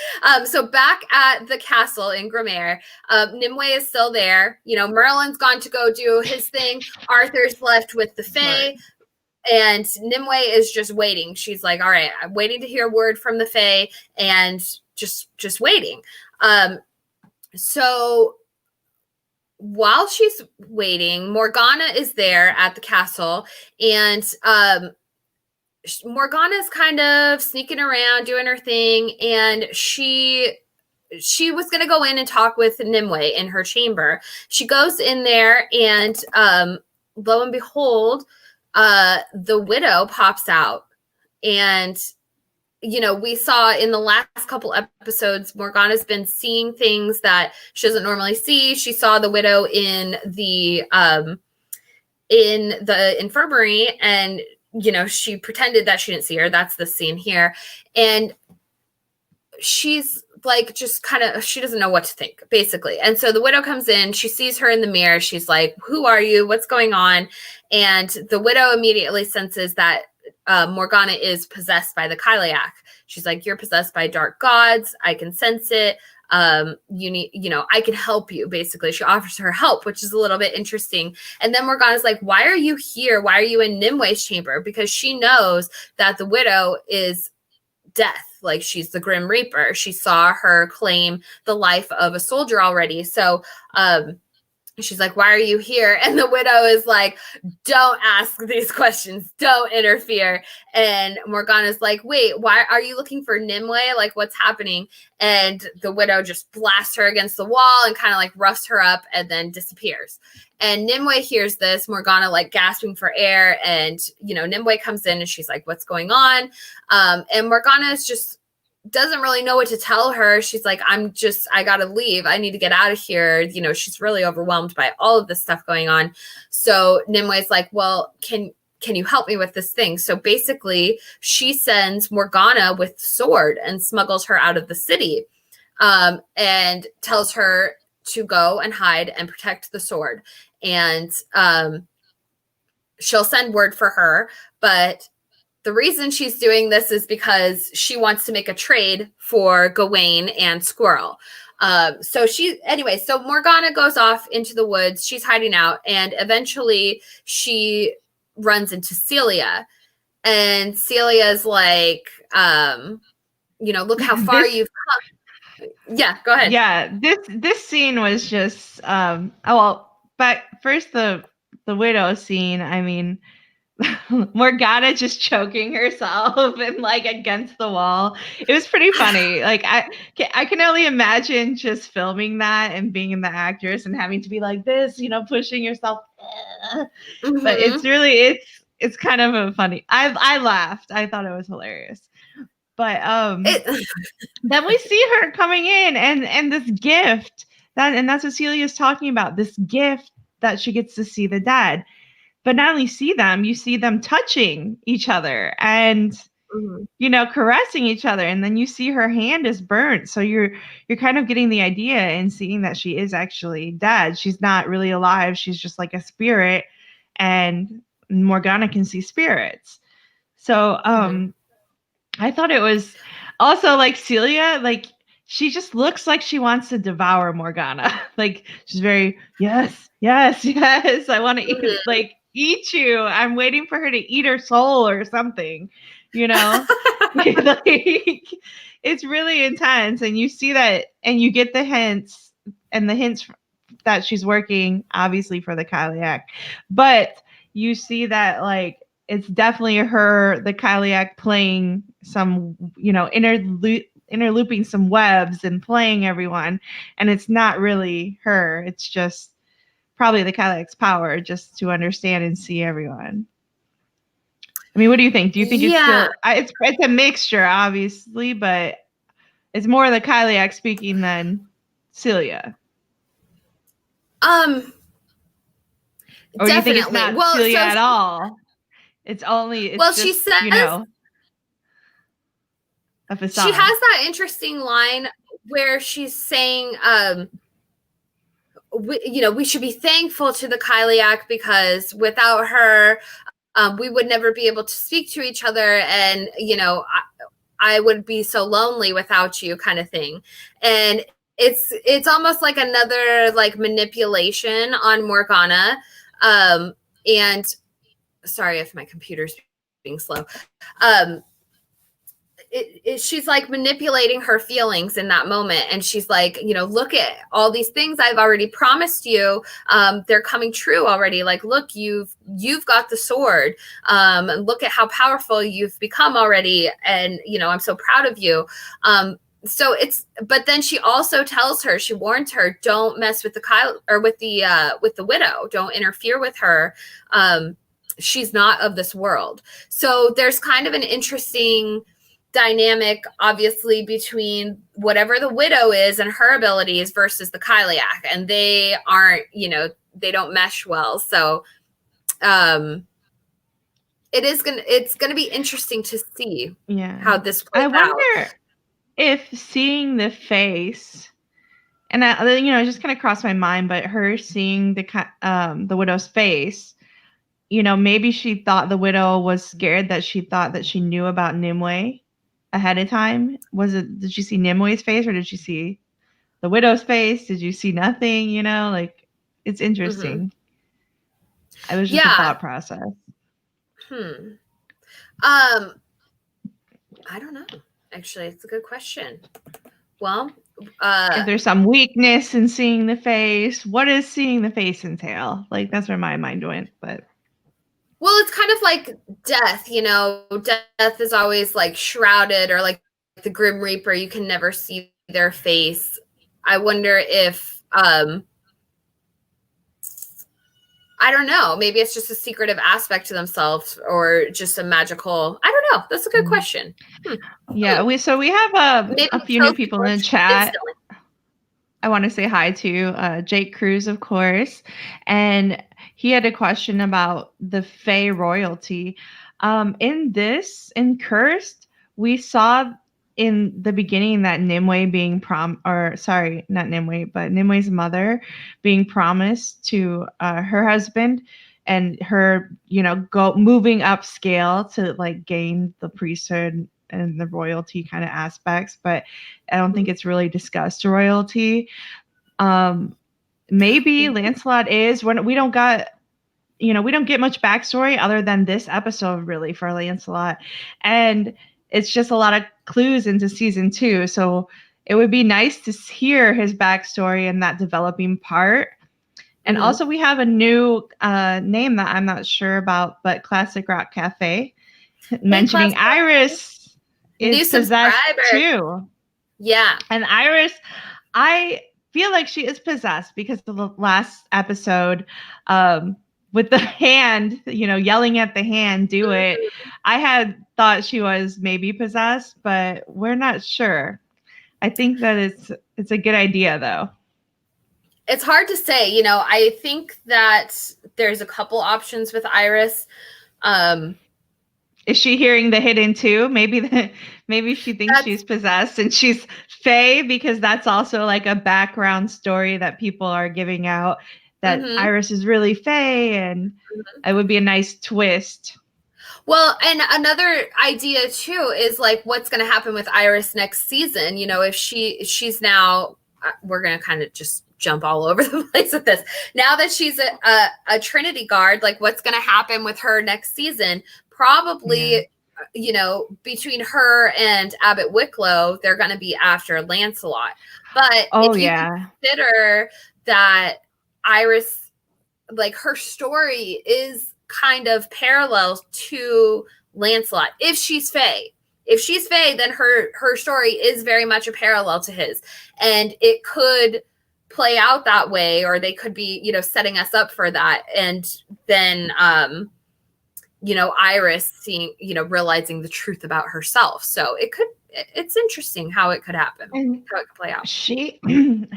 So back at the castle in Grimaire, Nimue is still there. Merlin's gone to go do his thing. Arthur's left with the Fae. And Nimue is just waiting. She's like, all right, I'm waiting to hear word from the Fae and just waiting. So while she's waiting, Morgana is there at the castle and Morgana's kind of sneaking around doing her thing, and she was going to go in and talk with Nimue in her chamber. She goes in there and lo and behold, the widow pops out and we saw in the last couple episodes, Morgana's been seeing things that she doesn't normally see. She saw the widow in the infirmary, and she pretended that she didn't see her. That's the scene here. And she's like, just kind of, she doesn't know what to think, basically. And so the widow comes in, she sees her in the mirror. She's like, who are you? What's going on? And the widow immediately senses that Morgana is possessed by the Kyliak. She's like, you're possessed by dark gods. I can sense it. I can help you. Basically, she offers her help, which is a little bit interesting. And then Morgana's like, why are you here? Why are you in Nimue's chamber? Because she knows that the widow is death. Like, she's the Grim Reaper. She saw her claim the life of a soldier already. So, she's like, why are you here? And the widow is like, don't ask these questions. Don't interfere. And Morgana's like, wait, why are you looking for Nimue? Like, what's happening? And the widow just blasts her against the wall and kind of like roughs her up and then disappears. And Nimue hears this, Morgana like gasping for air. And, Nimue comes in and she's like, what's going on? And Morgana is just doesn't really know what to tell her. She's like, I gotta leave. I need to get out of here. She's really overwhelmed by all of this stuff going on. So Nimue's like, well, can you help me with this thing? So basically she sends Morgana with sword and smuggles her out of the city, and tells her to go and hide and protect the sword. And she'll send word for her, but the reason she's doing this is because she wants to make a trade for Gawain and Squirrel. So Morgana goes off into the woods. She's hiding out, and eventually she runs into Celia. And Celia's like, look how far you've come. Yeah, go ahead. Yeah, this scene was just but first the widow scene, I mean, Morgana just choking herself and like against the wall. It was pretty funny. Like I can only imagine just filming that and being the actress and having to be like this, pushing yourself. Mm-hmm. But it's kind of a funny. I laughed. I thought it was hilarious. But then we see her coming in and this gift that's what Celia's talking about. This gift that she gets to see the dead. But not only see them, you see them touching each other and, caressing each other. And then you see her hand is burnt. So you're kind of getting the idea and seeing that she is actually dead. She's not really alive. She's just like a spirit, and Morgana can see spirits. So I thought it was also like Celia, like she just looks like she wants to devour Morgana. Like she's very, yes, I want to eat you. I'm waiting for her to eat her soul or something, like, it's really intense. And you see that, and you get the hints that she's working obviously for the Kyliak, but you see that like it's definitely the Kyliak playing some, interlooping some webs and playing everyone. And it's not really her. It's just probably the Kyliak's power just to understand and see everyone. I mean, what do you think? Do you think it's still, it's a mixture, obviously, but it's more the Kyliak speaking than Celia? Or do you think it's not Celia at all? It's just, she says, a facade. She has that interesting line where she's saying, we should be thankful to the Kyliak because without her, we would never be able to speak to each other. And, I would be so lonely without you, kind of thing. And it's almost like another like manipulation on Morgana. And sorry if my computer's being slow. She's like manipulating her feelings in that moment. And she's like, look at all these things I've already promised you. They're coming true already. Like, look, you've got the sword. Look at how powerful you've become already. And, I'm so proud of you. But then she also tells her, she warns her, don't mess with with the widow. Don't interfere with her. She's not of this world. So there's kind of an interesting dynamic, obviously, between whatever the widow is and her abilities versus the Kyliak, and they aren't, they don't mesh well. So it's gonna be interesting to see how this plays out. I out. wonder if seeing the face, and it just kind of crossed my mind, but her seeing the widow's face, maybe she thought the widow was scared, that she thought that she knew about Nimue ahead of time. Did you see Nimue's face, or did you see the widow's face? Did you see nothing? It's interesting. It was just a thought process. I don't know. Actually, it's a good question. Well, if there's some weakness in seeing the face, what does seeing the face entail? That's where my mind went. But well, it's kind of like death. Death is always shrouded, or the Grim Reaper. You can never see their face. I wonder if I don't know. Maybe it's just a secretive aspect to themselves, or just a magical. I don't know. That's a good question. Yeah, we have a few new people in the chat. I want to say hi to Jake Cruz, of course, and he had a question about the Fae royalty. In Cursed, we saw in the beginning that Nimue being not Nimue, but Nimue's mother being promised to her husband, and her, moving upscale to gain the priesthood and the royalty kind of aspects, but I don't think it's really discussed royalty. Maybe Lancelot is, when we don't get much backstory other than this episode really for Lancelot, and it's just a lot of clues into season 2. So it would be nice to hear his backstory in that developing part. And also we have a new name that I'm not sure about, but Classic Rock Cafe mentioning Iris is possessed too. Yeah. And Iris, I feel like she is possessed because of the last episode, with the hand, yelling at the hand, do it. I had thought she was maybe possessed, but we're not sure. I think that it's a good idea, though. It's hard to say. I think that there's a couple options with Iris. Is she hearing the hidden too? Maybe she thinks she's possessed and she's Fae, because that's also a background story that people are giving out, that Iris is really Fae, and it would be a nice twist. Well, and another idea too is what's going to happen with Iris next season. If she's now, we're going to kind of just jump all over the place with this. Now that she's a Trinity guard, what's going to happen with her next season? Probably, between her and Abbot Wicklow, they're going to be after Lancelot. But if you consider that Iris, her story is kind of parallel to Lancelot. If she's Fae, then her story is very much a parallel to his, and it could play out that way, or they could be, setting us up for that. And then, Iris seeing, realizing the truth about herself. So it's interesting how it could happen, how it could play out.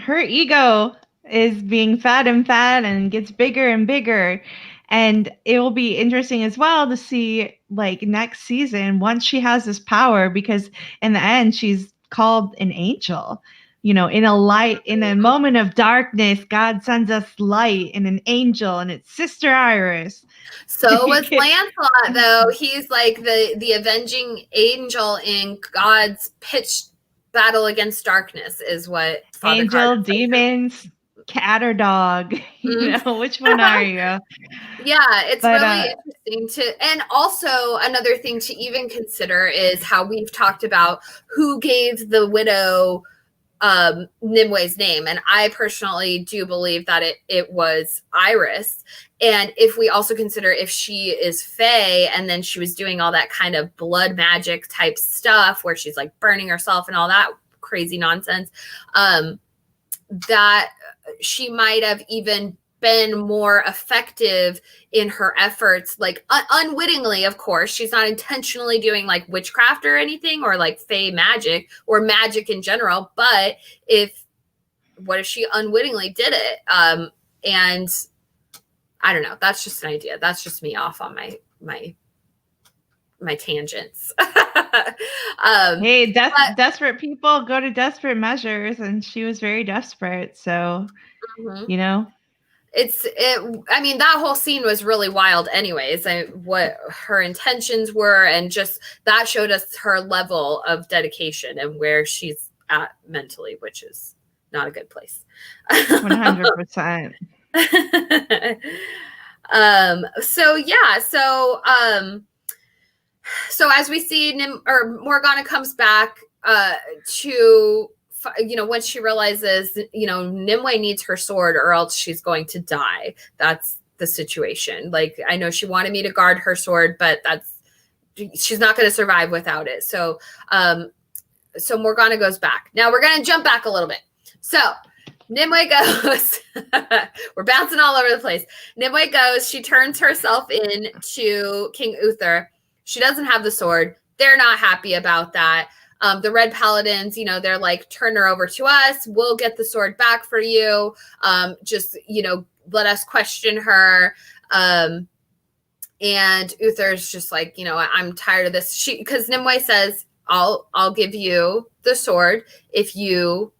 Her ego is being fat and gets bigger and bigger. And it will be interesting as well to see next season, once she has this power, because in the end, she's called an angel. In a moment of darkness, God sends us light and an angel, and it's Sister Iris. So was Lancelot, though. He's the avenging angel in God's pitched battle against darkness, is what Father Angel, Carden demons, cat or dog. Which one are you? Yeah, it's really interesting and also another thing to even consider is how we've talked about who gave the widow Nimue's name, and I personally do believe that it was Iris. And if we also consider if she is Fae, and then she was doing all that kind of blood magic type stuff where she's burning herself and all that crazy nonsense, that she might have even been more effective in her efforts, like unwittingly, of course. She's not intentionally doing like witchcraft or anything, or like fey magic or magic in general. But what if she unwittingly did it? And I don't know. That's just an idea. That's just me off on my tangents. Hey, desperate people go to desperate measures, and she was very desperate. So, you know, I mean, that whole scene was really wild anyways. What her intentions were, and just that showed us her level of dedication and where she's at mentally, which is not a good place. 100%. So as we see, Morgana comes back to, once she realizes, Nimue needs her sword or else she's going to die. That's the situation. Like, I know she wanted me to guard her sword, but she's not going to survive without it. So Morgana goes back. Now we're going to jump back a little bit. So Nimue goes, we're bouncing all over the place. Nimue goes, she turns herself in to King Uther. She doesn't have the sword. They're not happy about that. The Red Paladins, they're like, turn her over to us. We'll get the sword back for you. Just, let us question her. And Uther's just like, I'm tired of this. Because Nimue says, I'll give you the sword if you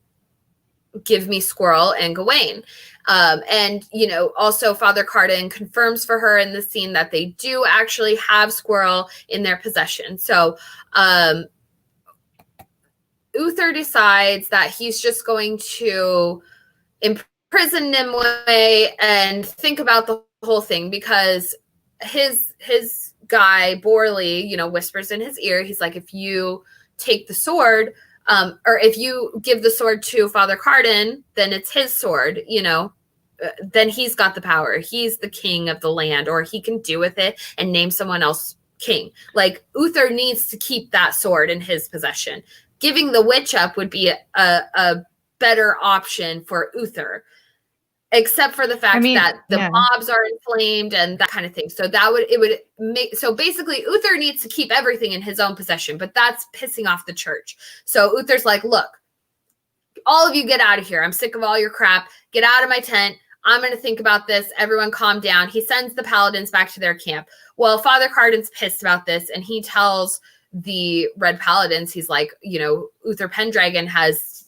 give me Squirrel and Gawain. And, also Father Carden confirms for her in the scene that they do actually have Squirrel in their possession. So Uther decides that he's just going to imprison Nimue and think about the whole thing, because his guy, Borley, whispers in his ear. He's like, if you take the sword, or if you give the sword to Father Carden, then it's his sword, then he's got the power. He's the king of the land, or he can do with it and name someone else king. Like, Uther needs to keep that sword in his possession. Giving the witch up would be a better option for Uther, except for the fact that the mobs are inflamed and that kind of thing. So so basically Uther needs to keep everything in his own possession, but that's pissing off the church. So Uther's like, look, all of you get out of here. I'm sick of all your crap. Get out of my tent. I'm going to think about this. Everyone calm down. He sends the paladins back to their camp. Well, Father Carden's pissed about this, and he tells the Red Paladins, he's like, Uther Pendragon has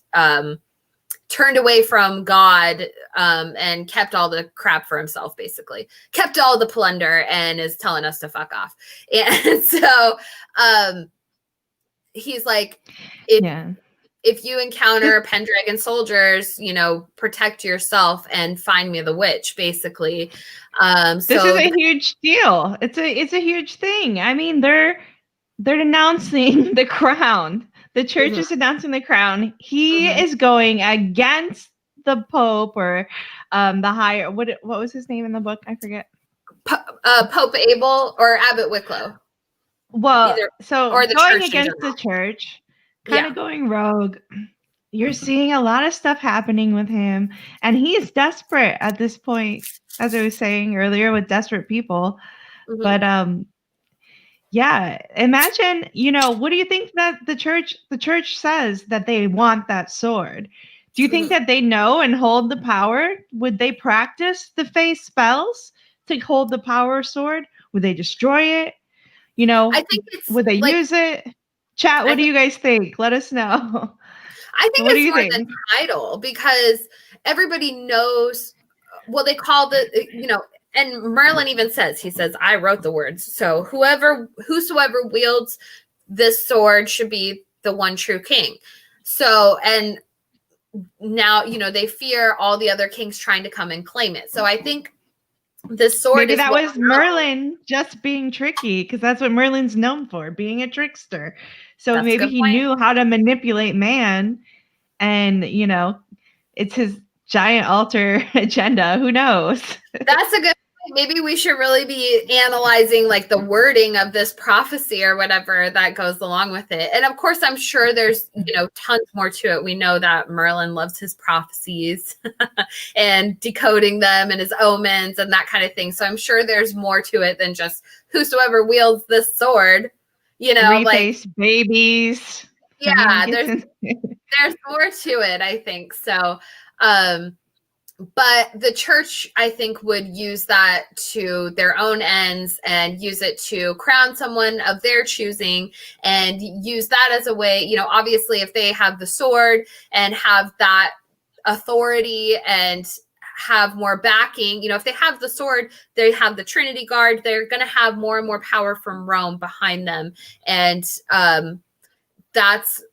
turned away from God and kept all the crap for himself, basically. Kept all the plunder and is telling us to fuck off. And so he's like, if you encounter Pendragon soldiers, protect yourself and find me the witch, basically. This is a huge deal. It's a huge thing. I mean, they're denouncing the crown. The church is announcing the crown. He is going against the Pope, or the higher. What was his name in the book? I forget. Pope Abel or Abbot Wicklow. Well, going against the church, kind of going rogue. You're seeing a lot of stuff happening with him, and he's desperate at this point, as I was saying earlier, with desperate people. But imagine, what do you think that the church says that they want that sword? Do you think that they know and hold the power? Would they practice the face spells to hold the power sword? Would they destroy it? I think would they use it? Chat, what do you guys think? Let us know. I think it's more the title, because everybody knows. Well, they call and Merlin even says, he says, I wrote the words. So whosoever wields this sword should be the one true king. So, and now, they fear all the other kings trying to come and claim it. So I think this sword maybe that was Merlin just being tricky, because that's what Merlin's known for, being a trickster. So that's maybe he knew how to manipulate man, and it's his giant altar agenda. Who knows? That's a good maybe we should really be analyzing like the wording of this prophecy or whatever that goes along with it. And of course, I'm sure there's, tons more to it. We know that Merlin loves his prophecies and decoding them and his omens and that kind of thing. So I'm sure there's more to it than just whosoever wields this sword, Three-faced babies. Yeah, there's more to it, I think. So, but the church, I think, would use that to their own ends and use it to crown someone of their choosing and use that as a way, obviously if they have the sword and have that authority and have more backing, if they have the sword, they have the Trinity Guard, they're going to have more and more power from Rome behind them. And that's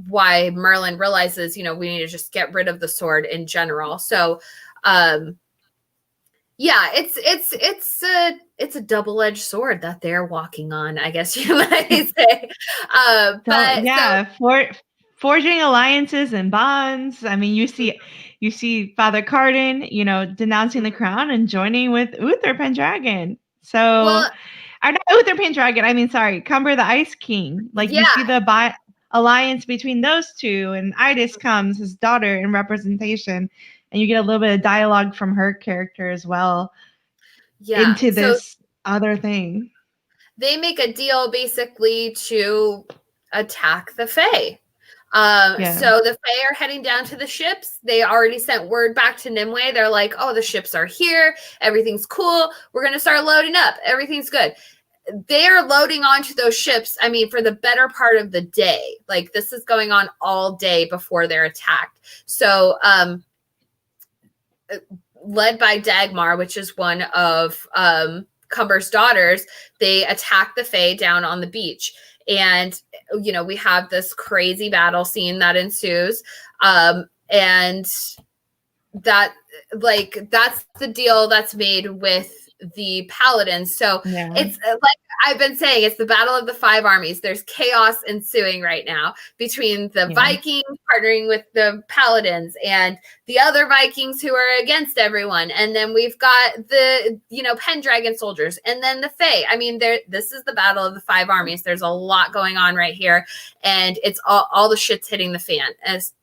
why Merlin realizes, we need to just get rid of the sword in general. So, yeah, it's a double-edged sword that they're walking on, I guess you might say. But yeah, forging alliances and bonds. I mean, you see Father Carden, denouncing the crown and joining with Uther Pendragon. So, or not Uther Pendragon. I mean, sorry, Cumber the Ice King. Like you see the alliance between those two, and Idas comes, his daughter, in representation, and you get a little bit of dialogue from her character as well into this other thing. They make a deal basically to attack the Fae. So the Fae are heading down to the ships. They already sent word back to Nimue. They're like, oh, the ships are here. Everything's cool. We're going to start loading up. Everything's good. They are loading onto those ships, I mean, for the better part of the day. Like, this is going on all day before they're attacked. So, led by Dagmar, which is one of Cumber's daughters, they attack the Fae down on the beach. And, we have this crazy battle scene that ensues. And that's the deal that's made with the paladins. So it's like I've been saying, it's the battle of the five armies. There's chaos ensuing right now between the Vikings partnering with the paladins and the other Vikings who are against everyone. And then we've got the, Pendragon soldiers and then the Fae. I mean, this is the battle of the five armies. There's a lot going on right here. And it's all the shit's hitting the fan,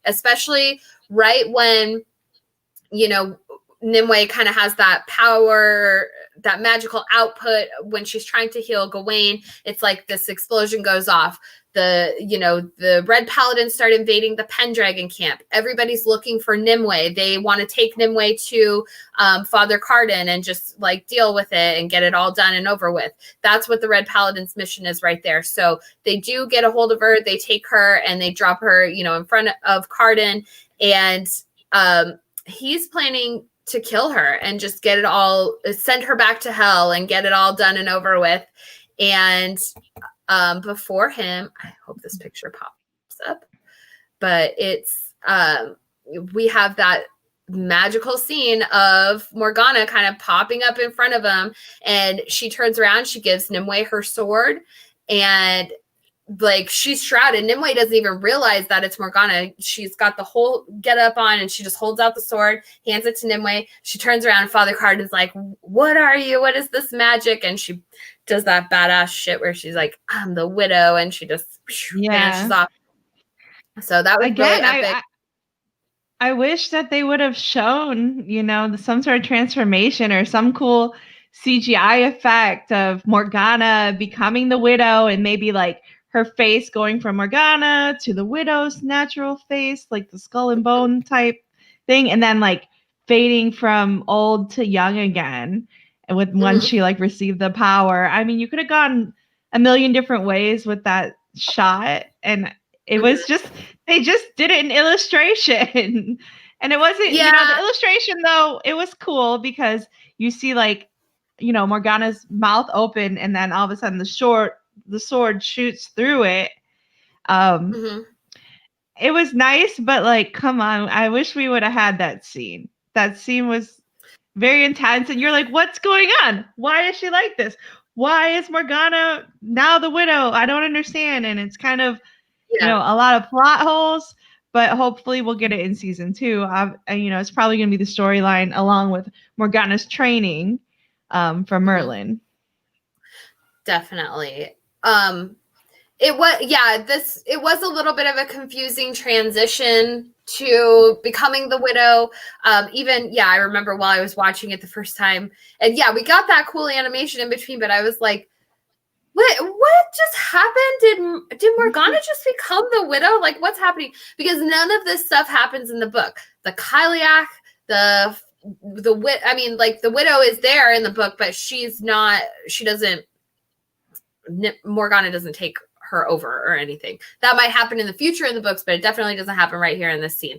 especially right when, Nimue kind of has that power, that magical output when she's trying to heal Gawain. It's like this explosion goes off. The Red Paladins start invading the Pendragon camp. Everybody's looking for Nimue. They want to take Nimue to Father Carden and just like deal with it and get it all done and over with. That's what the Red Paladins mission is right there. So they do get a hold of her. They take her and they drop her, in front of Carden. And he's planning to kill her and just get it all, send her back to hell and get it all done and over with. And before him, I hope this picture pops up, but it's, we have that magical scene of Morgana kind of popping up in front of him, and she turns around, she gives Nimue her sword, and like she's shrouded. Nimue doesn't even realize that it's Morgana. She's got the whole get up on and she just holds out the sword, hands it to Nimue. She turns around and Father Carden is like, what are you? What is this magic? And she does that badass shit where she's like, I'm the widow. And she just vanishes off. So that was really epic. I wish that they would have shown, some sort of transformation or some cool CGI effect of Morgana becoming the widow and maybe like her face going from Morgana to the widow's natural face, like the skull and bone type thing, and then like fading from old to young again. And once she like received the power, I mean, you could have gone a million different ways with that shot, and it was just they just did it in illustration, and it wasn't the illustration though. It was cool because you see like Morgana's mouth open, and then all of a sudden the sword shoots through it. It was nice, but like, come on, I wish we would have had that scene. That scene was very intense, and you're like, what's going on? Why is she like this? Why is Morgana now the widow? I don't understand. And it's kind of, a lot of plot holes, but hopefully we'll get it in season 2. It's probably going to be the storyline along with Morgana's training. from Merlin. Definitely. It was a little bit of a confusing transition to becoming the widow. I remember while I was watching it the first time, and we got that cool animation in between, but I was like, what just happened? Did Morgana just become the widow? Like, what's happening? Because none of this stuff happens in the book. The Kyliak, the widow is there in the book, but Morgana doesn't take her over or anything. That might happen in the future in the books, but it definitely doesn't happen right here in this scene.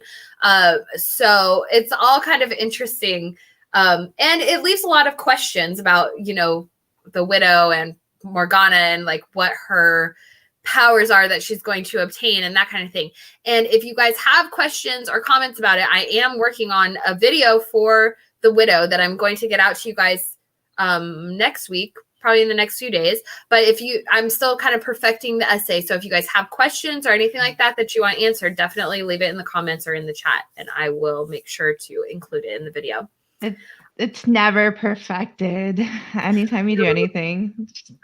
So it's all kind of interesting. And it leaves a lot of questions about, the widow and Morgana and like what her powers are that she's going to obtain and that kind of thing. And if you guys have questions or comments about it, I am working on a video for the widow that I'm going to get out to you guys next week, probably in the next few days. But I'm still kind of perfecting the essay. So if you guys have questions or anything like that you want answered, definitely leave it in the comments or in the chat, and I will make sure to include it in the video. It's never perfected. Anytime you do anything,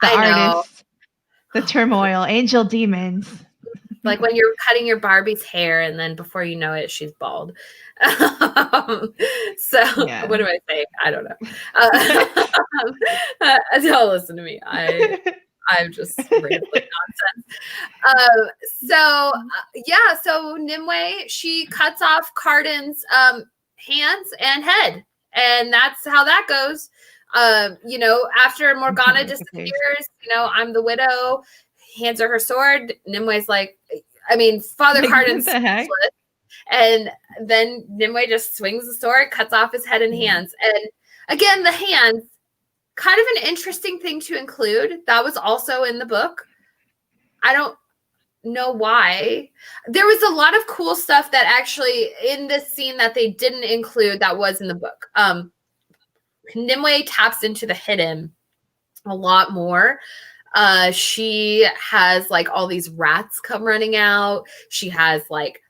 the artists, the turmoil, angel demons. Like when you're cutting your Barbie's hair and then before you know it, she's bald. What do I say? I don't know. Don't listen to me. I'm just rambling nonsense. So Nimue, she cuts off Carden's hands and head. And that's how that goes. After Morgana disappears, I'm the widow, hands her sword. Nimue's like, Father Carden's useless. And then Nimue just swings the sword, cuts off his head and hands. And again, the hands, kind of an interesting thing to include. That was also in the book. I don't know why. There was a lot of cool stuff that actually in this scene that they didn't include that was in the book. Nimue taps into the hidden a lot more. She has like all these rats come running out. She has like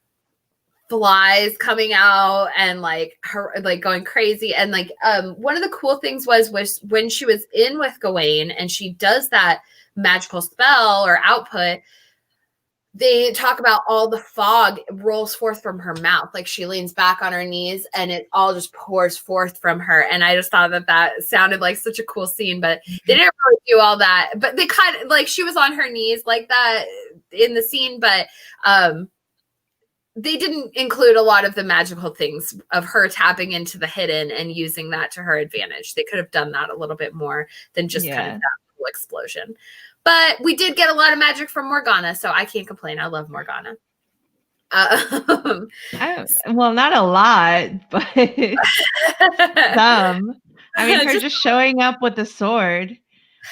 flies coming out and like her like going crazy. And like one of the cool things was when she was in with Gawain and she does that magical spell or output, they talk about all the fog rolls forth from her mouth. Like she leans back on her knees and it all just pours forth from her. And I just thought that sounded like such a cool scene, but they didn't really do all that. But they kind of like she was on her knees like that in the scene, but they didn't include a lot of the magical things of her tapping into the hidden and using that to her advantage. They could have done that a little bit more than just kind of that little explosion. But we did get a lot of magic from Morgana, so I can't complain. I love Morgana. Well, not a lot, but some. Her just showing up with the sword.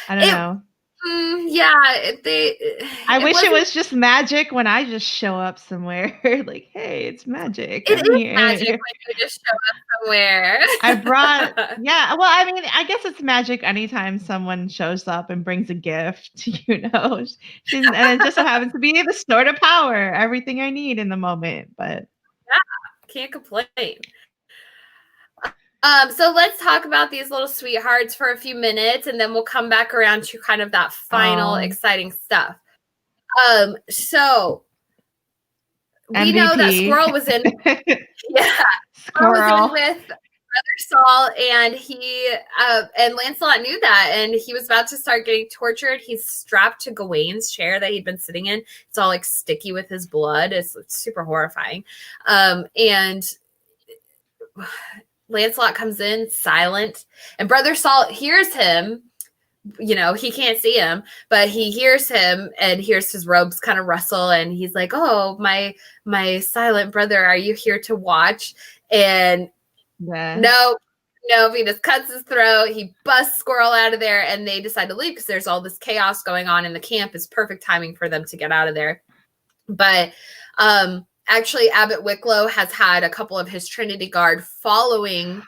I don't know. I wish it was just magic when I just show up somewhere. Like, hey, it's magic. It is magic when you just show up somewhere. I guess it's magic anytime someone shows up and brings a gift, and it just so happens to be the sword of power, everything I need in the moment. But can't complain. So let's talk about these little sweethearts for a few minutes, and then we'll come back around to kind of that final exciting stuff. So we MVP. know that Squirrel was in. Squirrel was in with Brother Saul, and and Lancelot knew that, and he was about to start getting tortured. He's strapped to Gawain's chair that he'd been sitting in. It's all like sticky with his blood. It's super horrifying. And Lancelot comes in silent, and Brother Saul hears him. He can't see him, but he hears him and hears his robes kind of rustle, and he's like, "Oh, my silent brother, are you here to watch?" And no, he just cuts his throat. He busts Squirrel out of there, and they decide to leave because there's all this chaos going on in the camp. It's perfect timing for them to get out of there. But actually, Abbot Wicklow has had a couple of his Trinity Guard following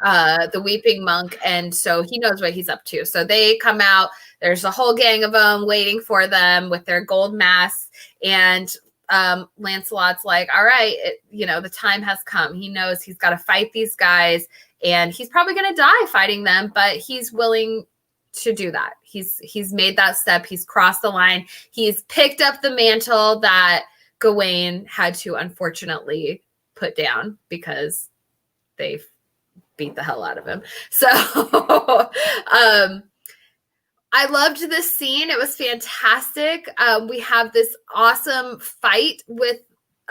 the Weeping Monk, and so he knows what he's up to. So they come out. There's a whole gang of them waiting for them with their gold masks, and Lancelot's like, all right, the time has come. He knows he's got to fight these guys, and he's probably going to die fighting them, but he's willing to do that. He's made that step. He's crossed the line. He's picked up the mantle that Gawain had to unfortunately put down because they beat the hell out of him. So I loved this scene. It was fantastic. We have this awesome fight with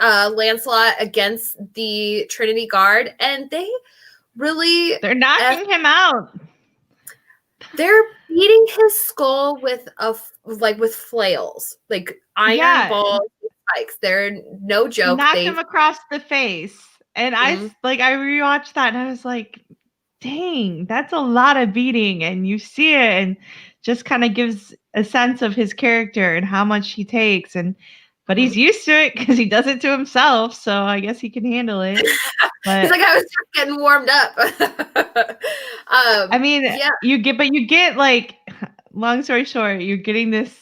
Lancelot against the Trinity Guard, and they're knocking him out. They're beating his skull with flails, like iron balls, spikes. They're no joke. Knocked him across the face, and I rewatched that, and I was like, "Dang, that's a lot of beating." And you see it, and just kind of gives a sense of his character and how much he takes, but he's used to it because he does it to himself, so I guess he can handle it. But he's like, I was just getting warmed up. I mean, you get like, long story short, you're getting this,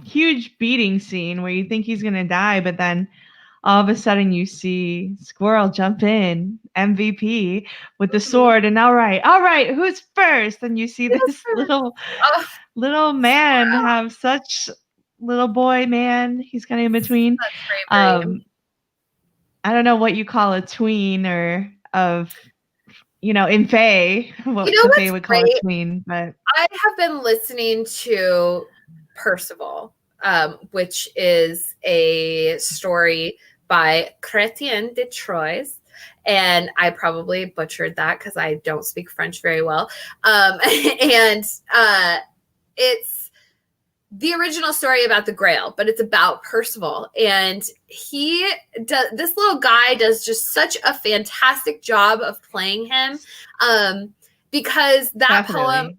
huge beating scene where you think he's gonna die, but then all of a sudden you see Squirrel jump in, MVP, with the sword, and all right, who's first? And you see this little man have such little boy man. He's kind of in between. I don't know what you call a tween or of, in Fae, what the Fae would call a tween. But I have been listening to Percival, which is a story by Chrétien de Troyes. And I probably butchered that because I don't speak French very well. And it's the original story about the Grail, but it's about Percival. And this little guy does just such a fantastic job of playing him, because that poem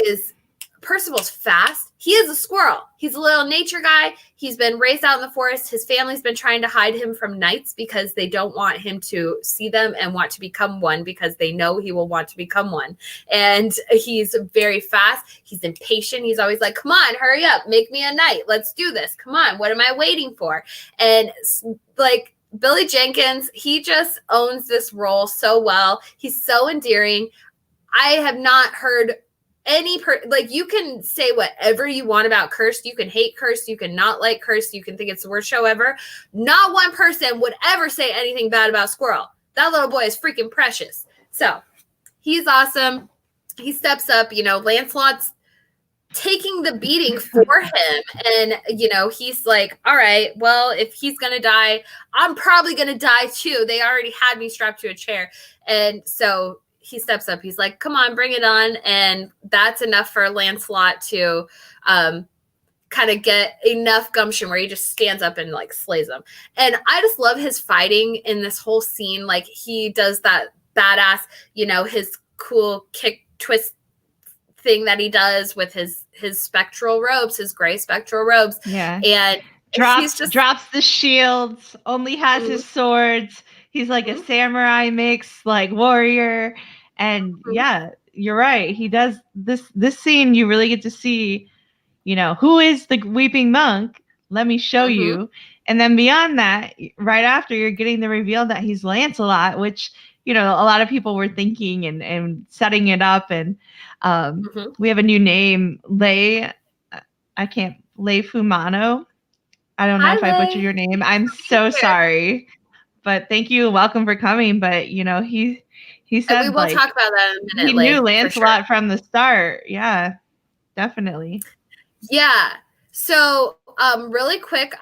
is, Percival's fast. He is a squirrel. He's a little nature guy. He's been raised out in the forest. His family's been trying to hide him from knights because they don't want him to see them and want to become one, because they know he will want to become one. And he's very fast. He's impatient. He's always like, come on, hurry up. Make me a knight. Let's do this. Come on. What am I waiting for? And like Billy Jenkins, he just owns this role so well. He's so endearing. I have not heard you can say whatever you want about Cursed. You can hate Cursed. You can not like Cursed. You can think it's the worst show ever. Not one person would ever say anything bad about Squirrel. That little boy is freaking precious. So he's awesome. He steps up. Lancelot's taking the beating for him. And, he's like, all right, well, if he's going to die, I'm probably going to die too. They already had me strapped to a chair. And so he steps up. He's like, come on, bring it on. And that's enough for Lancelot to kind of get enough gumption where he just stands up and like slays them. And I just love his fighting in this whole scene. Like he does that badass, his cool kick twist thing that he does with his spectral robes, his gray spectral robes. Yeah. And drops the shields, only has his swords. He's like a samurai mix, like warrior. And yeah, you're right. He does this scene. You really get to see, who is the weeping monk? Let me show you. And then beyond that, right after, you're getting the reveal that he's Lancelot, which, a lot of people were thinking and setting it up. And we have a new name, Lei Fumano. I don't know if I butchered your name. I'm so sorry. But thank you. Welcome for coming. But, he said, we will talk about that in a minute. He knew Lancelot from the start. Yeah, definitely. Yeah. So, really quick,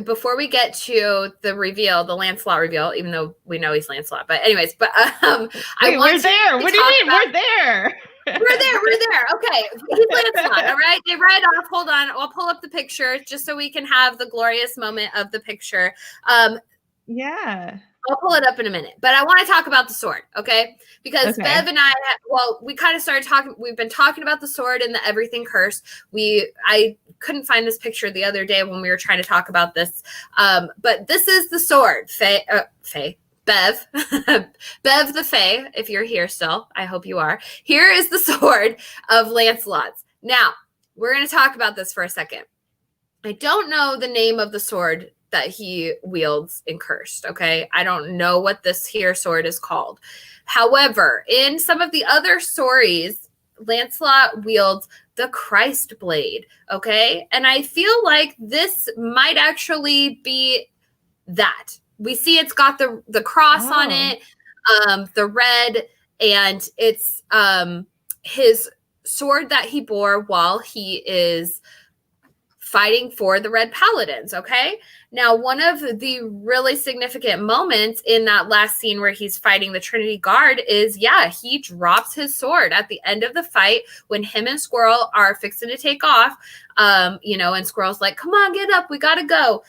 before we get to the reveal, the Lancelot reveal, even though we know he's Lancelot, but anyways, we're there. What do you mean? We're there. We're there. Okay. He's Lancelot. All right. They ride off. Hold on. I'll pull up the picture just so we can have the glorious moment of the picture. Yeah. I'll pull it up in a minute, but I want to talk about the sword, okay? Because Bev and I, we kind of started talking. We've been talking about the sword and the Everything Cursed. I couldn't find this picture the other day when we were trying to talk about this, but this is the sword, Bev, Bev the Fae. If you're here still, I hope you are. Here is the sword of Lancelot's. Now we're going to talk about this for a second. I don't know the name of the sword that he wields in Cursed. Okay. I don't know what this here sword is called. However, in some of the other stories, Lancelot wields the Christ blade. Okay. And I feel like this might actually be that. We see it's got the cross on it, the red, and it's his sword that he bore while he is fighting for the Red Paladins. Okay. Now, one of the really significant moments in that last scene where he's fighting the Trinity Guard is, he drops his sword at the end of the fight when him and Squirrel are fixing to take off. And Squirrel's like, come on, get up. We got to go.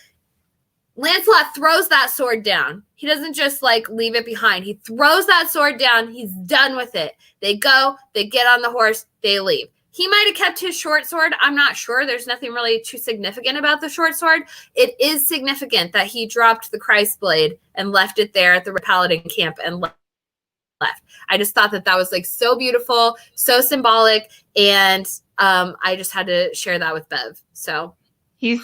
Lancelot throws that sword down. He doesn't just leave it behind. He throws that sword down. He's done with it. They go, they get on the horse, they leave. He might have kept his short sword. I'm not sure. There's nothing really too significant about the short sword. It is significant that he dropped the Christ blade and left it there at the Paladin camp and left. I just thought that was so beautiful, so symbolic, and I just had to share that with Bev. So he's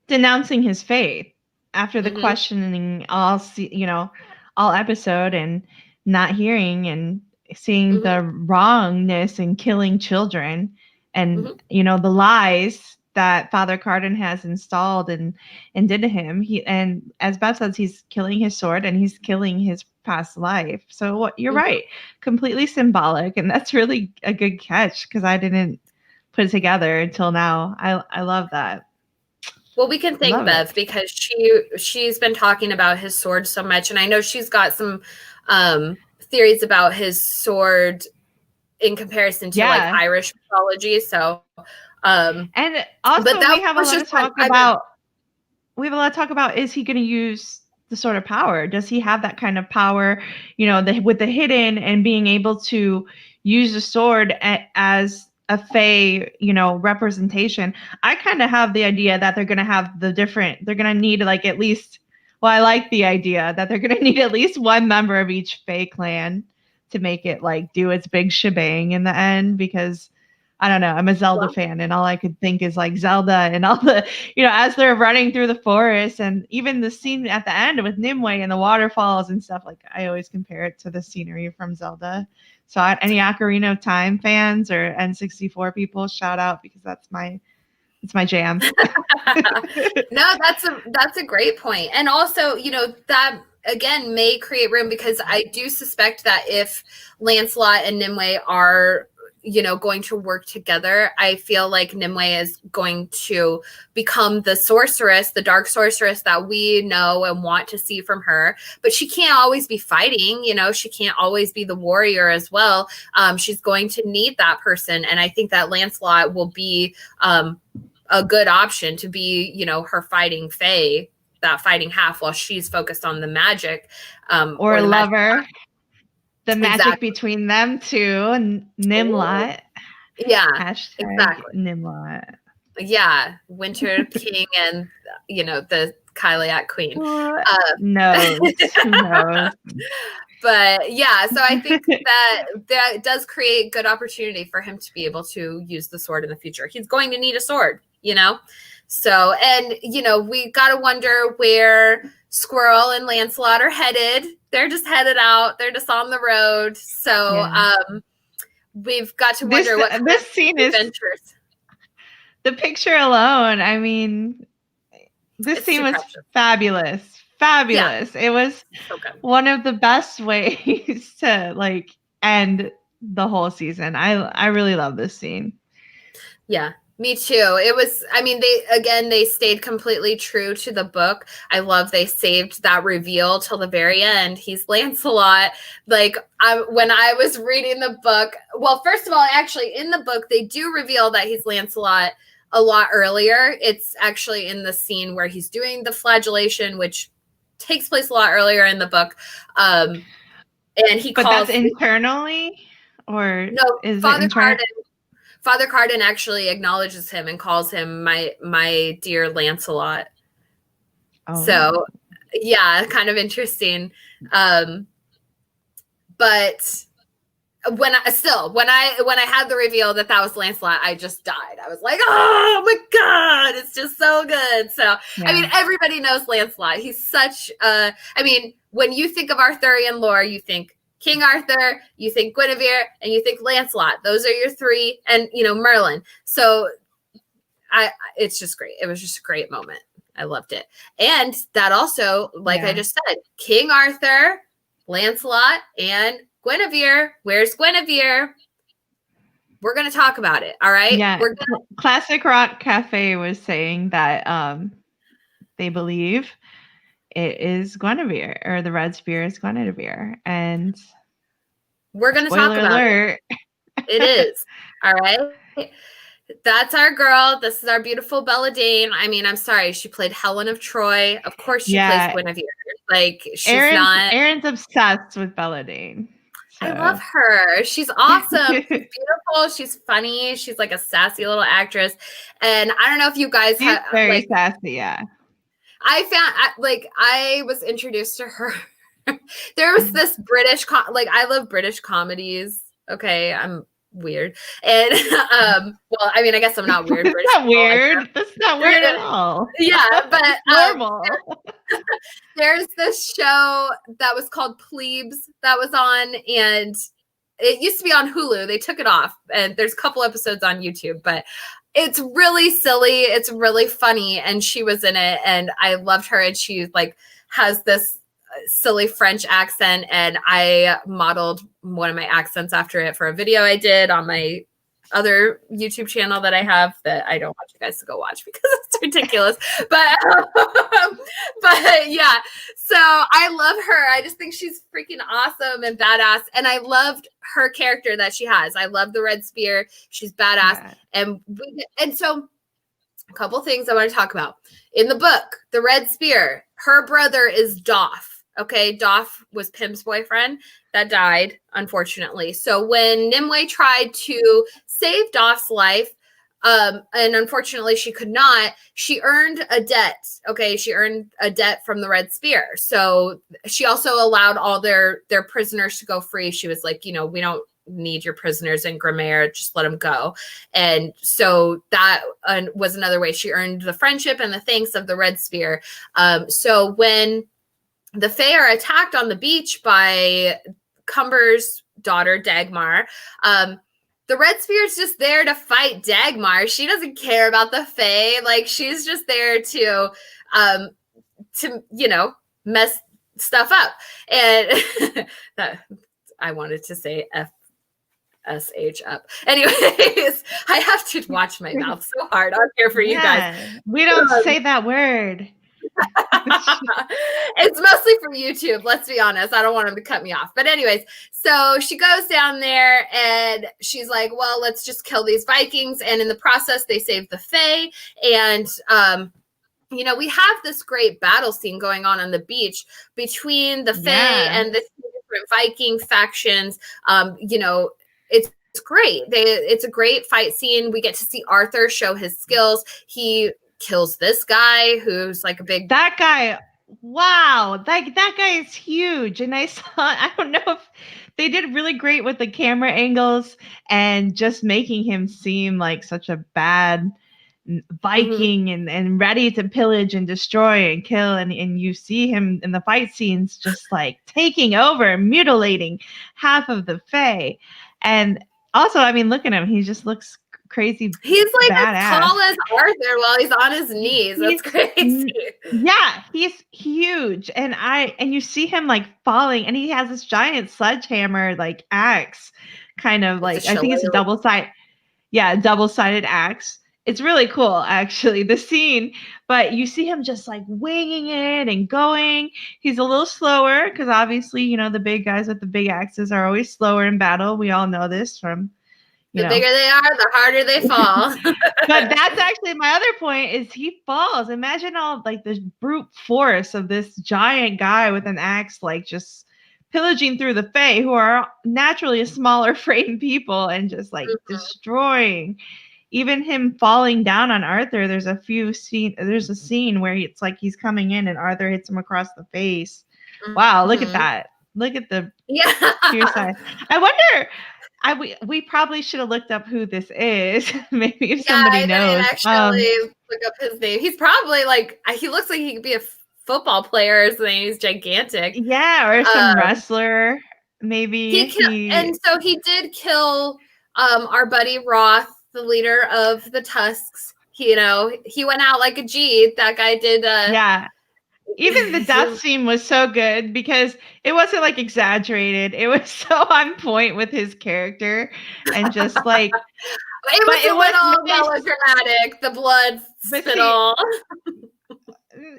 denouncing his faith after the questioning all episode and not hearing and seeing the wrongness in killing children and the lies that Father Carden has installed and did to him. And as Beth says, he's killing his sword and he's killing his past life. So you're right, completely symbolic, and that's really a good catch because I didn't put it together until now. I love that. Well, we can thank Bev because she's been talking about his sword so much, and I know she's got some theories about his sword in comparison to Irish mythology. So, and also we have a lot to talk about. We have a lot to talk about. Is he going to use the sword of power? Does he have that kind of power? With the hidden and being able to use the sword as a Fae, representation. I kind of have the idea that they're going to have they're going to need at least. Well, I like the idea that they're going to need at least one member of each Fae clan to make it do its big shebang in the end, because I don't know, I'm a Zelda fan and all I could think is Zelda and all the, as they're running through the forest and even the scene at the end with Nimue and the waterfalls and stuff, I always compare it to the scenery from Zelda. So any Ocarina of Time fans or N64 people, shout out, because it's my jam. No, that's a great point. And also, that again may create room, because I do suspect that if Lancelot and Nimue are going to work together, I feel like Nimue is going to become the sorceress, the dark sorceress that we know and want to see from her. But she can't always be fighting, she can't always be the warrior as well. She's going to need that person. And I think that Lancelot will be a good option to be, her fighting Fae, that fighting half, while she's focused on the magic. Or a lover. The magic between them two, and Nimlot. Yeah, Hashtag exactly. Nimlot. Yeah, Winter King and the Kyliak Queen. No, who knows? But yeah, so I think that does create good opportunity for him to be able to use the sword in the future. He's going to need a sword, So, and we got to wonder where Squirrel and Lancelot are headed. They're just headed out. They're just on the road. So, we've got to wonder what this scene adventures. Is the picture alone. I mean, this scene was fabulous. Fabulous. Yeah. It was one of the best ways to end the whole season. I really love this scene. Yeah. Me too. It was, they stayed completely true to the book. I love they saved that reveal till the very end. He's Lancelot. When I was reading the book, well, first of all, actually in the book, they do reveal that he's Lancelot a lot earlier. It's actually in the scene where he's doing the flagellation, which takes place a lot earlier in the book. And he calls... But that's internally? Or no, is Father Carden... Father Carden actually acknowledges him and calls him my dear Lancelot. Oh. So, yeah, kind of interesting. But when I had the reveal that was Lancelot, I just died. I was like, oh my God, it's just so good. So, yeah. I mean, everybody knows Lancelot. He's such I mean, when you think of Arthurian lore, you think King Arthur, you think Guinevere, and you think Lancelot. Those are your three, and Merlin. So it's just great. It was just a great moment. I loved it. And that also, like I just said, King Arthur, Lancelot, and Guinevere. Where's Guinevere? We're going to talk about it. All right. Yeah. Classic Rock Cafe was saying that they believe it is Guinevere, or the red spear is Guinevere. And we're going to talk about it. It is. All right. That's our girl. This is our beautiful Belladine. I mean, I'm sorry. She played Helen of Troy. Of course she plays Guinevere. Like, she's Aaron's obsessed with Belladine. So. I love her. She's awesome. She's beautiful. She's funny. She's like a sassy little actress. And I don't know if you guys have very sassy, yeah. I was introduced to her. There was this British I love British comedies. Okay, I'm weird. And well, I mean, I guess I'm not weird. That's not weird. That's not weird at all. Yeah, but normal. There's this show that was called Plebes that was on, and it used to be on Hulu. They took it off, and there's a couple episodes on YouTube, but it's really silly. It's really funny, and she was in it, and I loved her. And she has this silly French accent, and I modeled one of my accents after it for a video I did on my other YouTube channel that I have that I don't want you guys to go watch because it's ridiculous. but yeah, so I love her. I just think she's freaking awesome and badass. And I loved her character that she has. I love the red spear. She's badass. Yeah. And so a couple things I want to talk about. In the book, the red spear, her brother is Doff. Okay, Doff was Pym's boyfriend that died, unfortunately. So when Nimue tried to save Doff's life, and unfortunately she could not, she earned a debt. Okay, she earned a debt from the Red Spear. So she also allowed all their prisoners to go free. She was like, we don't need your prisoners in Grimaire, just let them go. And so that was another way she earned the friendship and the thanks of the Red Spear. So when the Fae are attacked on the beach by Cumber's daughter, Dagmar. The Red Spear's just there to fight Dagmar. She doesn't care about the Fae. Like, she's just there to mess stuff up. And I wanted to say FSH up. Anyways, I have to watch my mouth so hard on here for you guys. We don't say that word. It's mostly for YouTube, let's be honest. I don't want him to cut me off. But anyways, so she goes down there and she's like, well, let's just kill these Vikings. And in the process, they save the Fae. And, we have this great battle scene going on the beach between the Fae and the different Viking factions. It's great. It's a great fight scene. We get to see Arthur show his skills. He kills this guy who's like a big... That guy, wow. That guy is huge. And I don't know if they did really great with the camera angles and just making him seem like such a bad Viking and ready to pillage and destroy and kill. And you see him in the fight scenes just like taking over and mutilating half of the Fae. And also, I mean, look at him. He just looks crazy. He's like badass. As tall as Arthur while he's on his knees. That's crazy. Yeah, he's huge. And you see him like falling, and he has this giant sledgehammer like axe, kind of like, I think it's a double-sided axe. It's really cool, actually, the scene. But you see him just like winging it and going. He's a little slower because obviously, the big guys with the big axes are always slower in battle. We all know this from the bigger they are, the harder they fall. But that's actually my other point is he falls. Imagine all like the brute force of this giant guy with an axe, like just pillaging through the Fae, who are naturally a smaller framed people, and just like destroying. Even him falling down on Arthur, there's a scene where it's like he's coming in and Arthur hits him across the face. Wow, look at that. Look at the Yeah. sheer size. I wonder. We probably should have looked up who this is. Maybe if Yeah, somebody I didn't knows. actually look up his name. He's probably like, he looks like he could be a football player or something. He's gigantic. Yeah, or some wrestler. Maybe And so he did kill our buddy Roth, the leader of the Tusks. He went out like a G. That guy did. Yeah. Even the death scene was so good because it wasn't like exaggerated. It was so on point with his character and just like it was a little melodramatic. The blood spittle.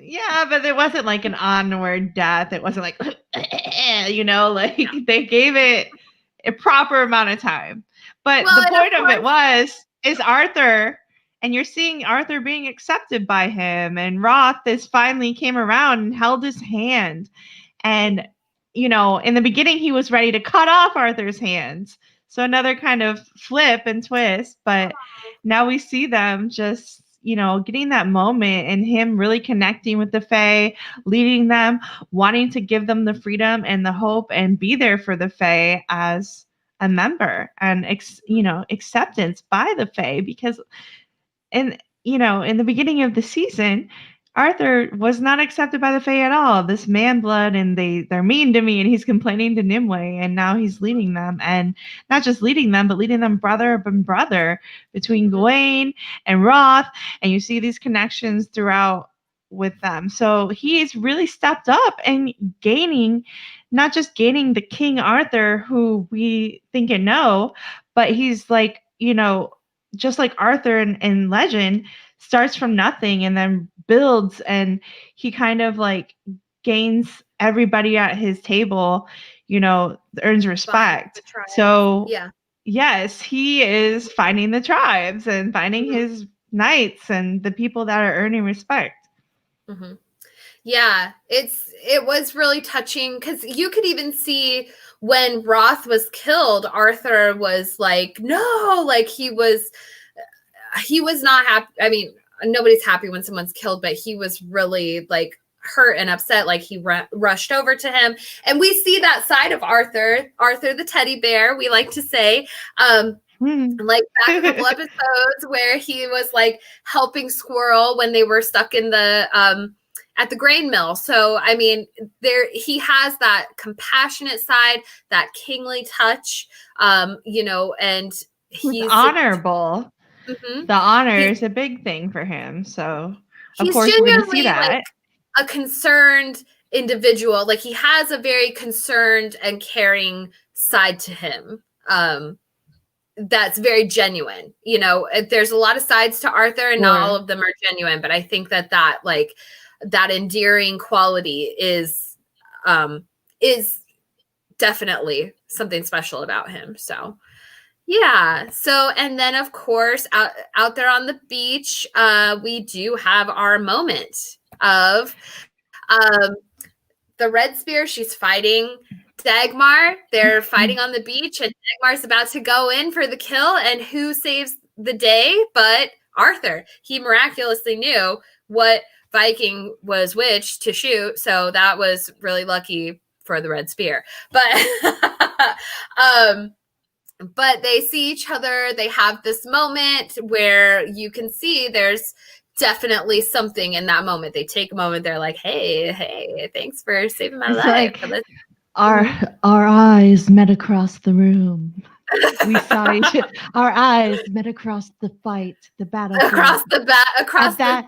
Yeah, but it wasn't like an onward death. It wasn't like like they gave it a proper amount of time. But the point of it is Arthur, and you're seeing Arthur being accepted by him, and Roth is finally came around and held his hand. And, in the beginning, he was ready to cut off Arthur's hands. So another kind of flip and twist. But now we see them just, getting that moment and him really connecting with the Fae, leading them, wanting to give them the freedom and the hope and be there for the Fae as a member and, acceptance by the Fae. Because in the beginning of the season, Arthur was not accepted by the Fae at all. This man blood, and they're mean to me, and he's complaining to Nimue, and now he's leading them, and not just leading them, but leading them brother and brother between Gawain and Roth, and you see these connections throughout with them. So he's really stepped up and not just gaining the King Arthur who we think and know, but he's like, just like Arthur in legend, starts from nothing and then builds, and he kind of like gains everybody at his table, earns respect. So yes, he is finding the tribes and finding his knights and the people that are earning respect. Mm-hmm. Yeah, it was really touching because you could even see when Roth was killed, Arthur was like, no, like he was not happy. I mean, nobody's happy when someone's killed, but he was really like hurt and upset. Like he rushed over to him, and we see that side of Arthur the teddy bear, we like to say, like back a couple episodes where he was like helping Squirrel when they were stuck in the at the grain mill. So I mean, he has that compassionate side, that kingly touch, and he's honorable. The honor is a big thing for him. So of course we're going to see that. Like a concerned individual. Like he has a very concerned and caring side to him. That's very genuine. There's a lot of sides to Arthur, and not all of them are genuine, but I think that like that endearing quality is definitely something special about him. So yeah. So, and then of course, out there on the beach, we do have our moment of the Red Spear. She's fighting Dagmar. They're fighting on the beach, and Dagmar's about to go in for the kill. And who saves the day but Arthur? He miraculously knew what Viking was which to shoot, so that was really lucky for the Red Spear. But they see each other. They have this moment where you can see there's definitely something in that moment. They take a moment. They're like, hey, thanks for saving my life. Like our eyes met across the room. We saw each other. Our eyes met across the fight, the battle. Across the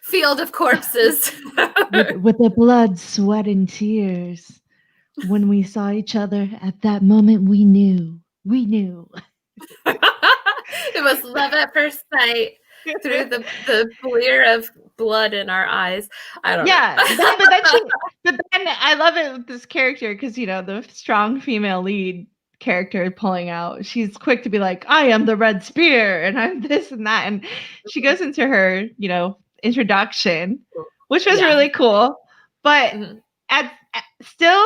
field of corpses. with the blood, sweat, and tears. When we saw each other at that moment, we knew. It was love at first sight through the blear of blood in our eyes. I don't know. But then I love it with this character because, the strong female lead character pulling out, she's quick to be like, I am the Red Spear and I'm this and that. And she goes into her, introduction, which was really cool. But still,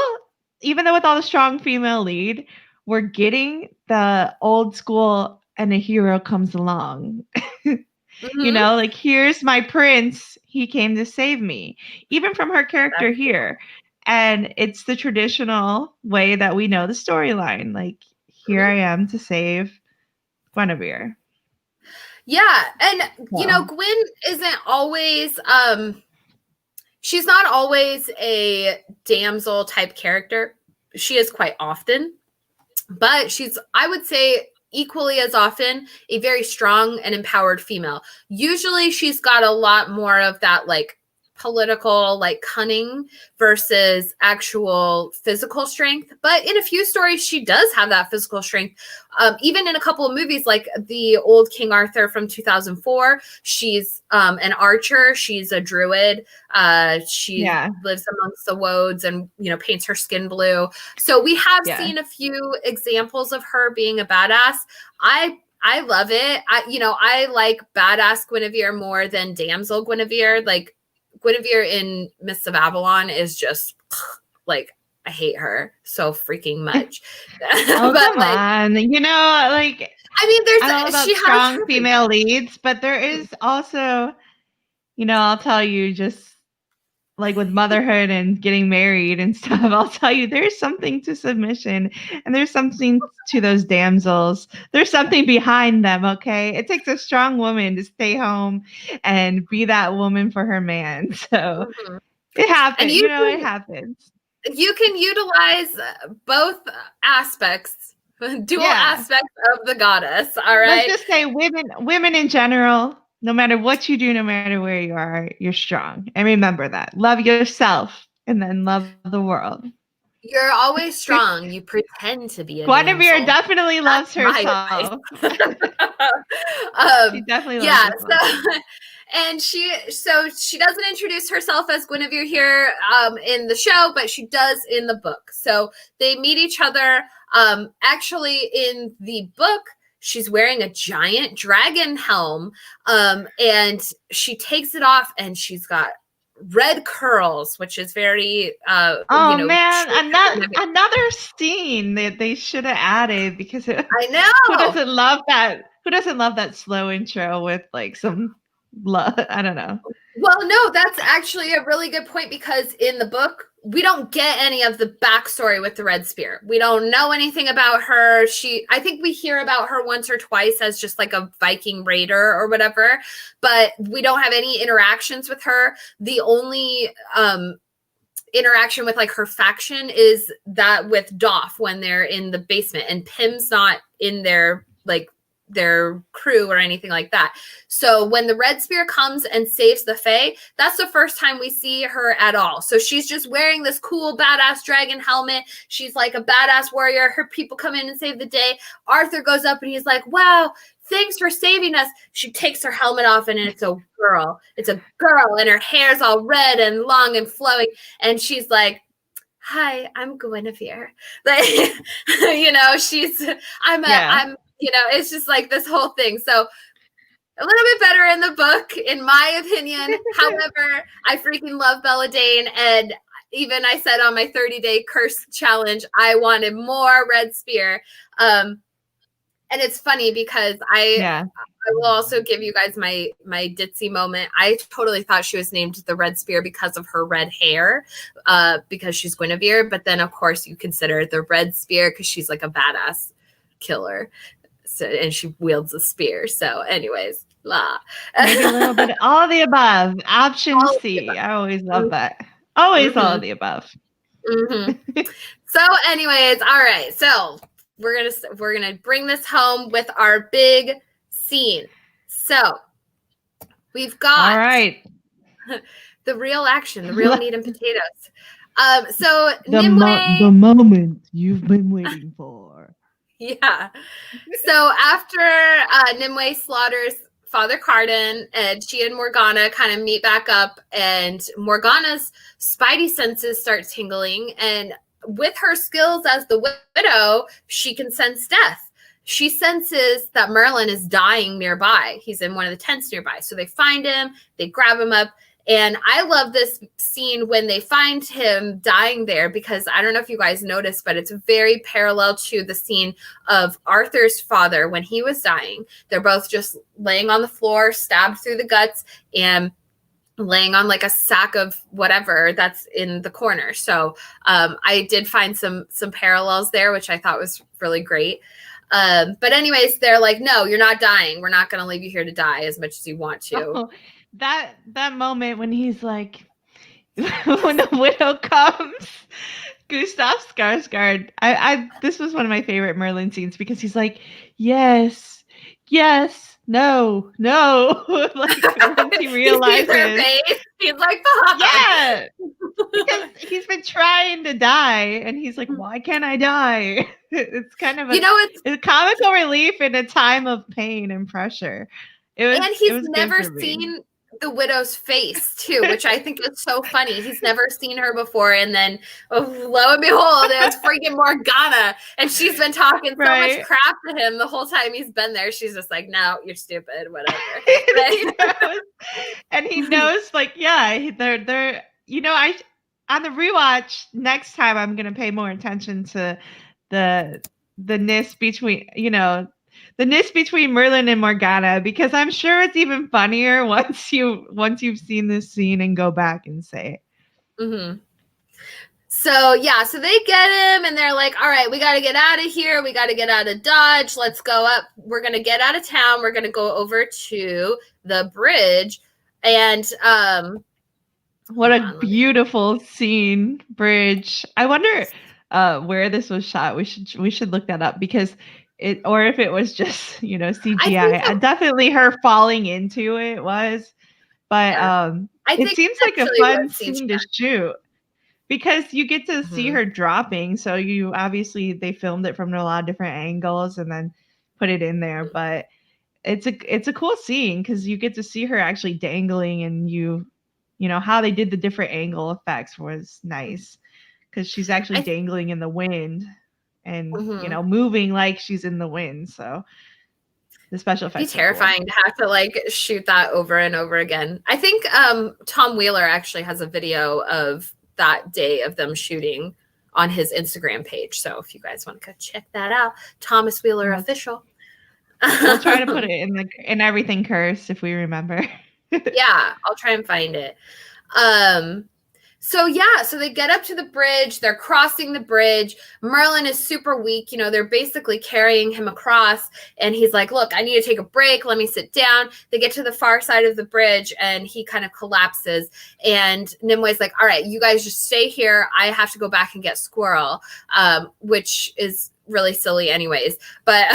even though with all the strong female lead, we're getting the old school and a hero comes along. Like, here's my prince. He came to save me. Even from her character here, And it's the traditional way that we know the storyline. Like, here I am to save Guinevere. Yeah, and you know, So, Gwyn isn't always she's not always a damsel type character. She is quite often, but she's, I would say, equally as often a very strong and empowered female. Usually she's got a lot more of that like political like cunning versus actual physical strength, but in a few stories she does have that physical strength. Even in a couple of movies like the old King Arthur from 2004, she's an archer, she's a druid, she lives amongst the woads and, you know, paints her skin blue. So we have seen a few examples of her being a badass. I love it. I like badass Guinevere more than damsel Guinevere. Like, Guinevere in Mists of Avalon is just like, I hate her so freaking much. Oh, but, come on. You know, like, I mean, there's I don't know about she strong has female leads, but there is also, you know, I'll tell you, just like with motherhood and getting married and stuff, I'll tell you, there's something to submission and there's something to those damsels. There's something behind them, okay? It takes a strong woman to stay home and be that woman for her man. So it happens. And it happens. You can utilize both aspects, dual aspects of the goddess, all right? Let's just say women in general, no matter what you do, no matter where you are, you're strong. And remember that. Love yourself and then love the world. You're always strong. You pretend to be a Guinevere definitely loves herself. She definitely loves herself. And she doesn't introduce herself as Guinevere here in the show, but she does in the book. So they meet each other. Actually, in the book, she's wearing a giant dragon helm, and she takes it off, and she's got red curls, which is very another scene that they should have added, because I know who doesn't love that slow intro with like some love? I don't know. Well, no, that's actually a really good point, because in the book we don't get any of the backstory with the Red Spear. We don't know anything about her. I think we hear about her once or twice as just like a Viking raider or whatever, but we don't have any interactions with her. The only interaction with like her faction is that with Doff when they're in the basement, and Pym's not in their crew or anything like that. So when the Red Spear comes and saves the Fae, that's the first time we see her at all. So she's just wearing this cool badass dragon helmet. She's like a badass warrior. Her people come in and save the day. Arthur goes up and he's like, wow, thanks for saving us. She takes her helmet off, and it's a girl. It's a girl, and her hair's all red and long and flowing. And she's like, hi, I'm Guinevere. Like, I'm it's just like this whole thing. So a little bit better in the book, in my opinion. However, I freaking love Belladane. And even I said on my 30-day curse challenge, I wanted more Red Spear. And it's funny because I will also give you guys my ditzy moment. I totally thought she was named the Red Spear because of her red hair, because she's Guinevere. But then, of course, you consider the Red Spear because she's like a badass killer. So, and she wields a spear. So anyways, maybe a little bit all of the above. Option C. I always love that. Always all of the above. So anyways, all right. So we're gonna bring this home with our big scene. So we've got all right. the real action, the real meat and potatoes. So Nimue, the moment you've been waiting for. Yeah. So after Nimue slaughters Father Carden, and she and Morgana kind of meet back up, and Morgana's spidey senses start tingling, and with her skills as the widow, she can sense death. She senses that Merlin is dying nearby. He's in one of the tents nearby. So they find him, they grab him up. And I love this scene when they find him dying there, because I don't know if you guys noticed, but it's very parallel to the scene of Arthur's father when he was dying. They're both just laying on the floor, stabbed through the guts. And laying on like a sack of whatever that's in the corner. So I did find some parallels there, which I thought was really great. But anyways, they're like, no, you're not dying. We're not going to leave you here to die as much as you want to. Oh, that moment when he's like, when the widow comes, Gustav Skarsgård. This was one of my favorite Merlin scenes because he's like, yes, no. Like once he realizes, he's like, yeah, because he's been trying to die, and he's like, why can't I die? It's kind of it's a comical relief in a time of pain and pressure. And he's never seen the widow's face too, which I think is so funny. He's never seen her before, and then lo and behold, it's freaking Morgana, and she's been talking so much crap to him the whole time he's been there. She's just like, "No, you're stupid, whatever." And he knows, like, yeah, they're I on the rewatch next time I'm gonna pay more attention to the ness between the ness between Merlin and Morgana, because I'm sure it's even funnier once you've seen this scene and go back and say it. Mm-hmm. So yeah, so they get him and they're like, all right, we got to get out of here. We got to get out of Dodge. Let's go up. We're going to get out of town. We're going to go over to the bridge. And what a beautiful scene, bridge. I wonder where this was shot. We should look that up, because or if it was just, CGI. Definitely her falling into it was, but it seems like a fun scene to shoot, because you get to see her dropping. So they filmed it from a lot of different angles and then put it in there. But it's a cool scene because you get to see her actually dangling, and how they did the different angle effects was nice, because she's actually dangling in the wind and moving like she's in the wind. So the special effects. It'd be terrifying to have to like shoot that over and over again. I think Tom Wheeler actually has a video of that day of them shooting on his Instagram page. So if you guys want to go check that out, Thomas Wheeler Official. We'll try to put it in everything cursed if we remember. Yeah, I'll try and find it. So they get up to the bridge. They're crossing the bridge. Merlin is super weak. They're basically carrying him across, and he's like, look, I need to take a break. Let me sit down. They get to the far side of the bridge, and he kind of collapses. And Nimue's like, all right, you guys just stay here. I have to go back and get Squirrel, which is really silly anyways. But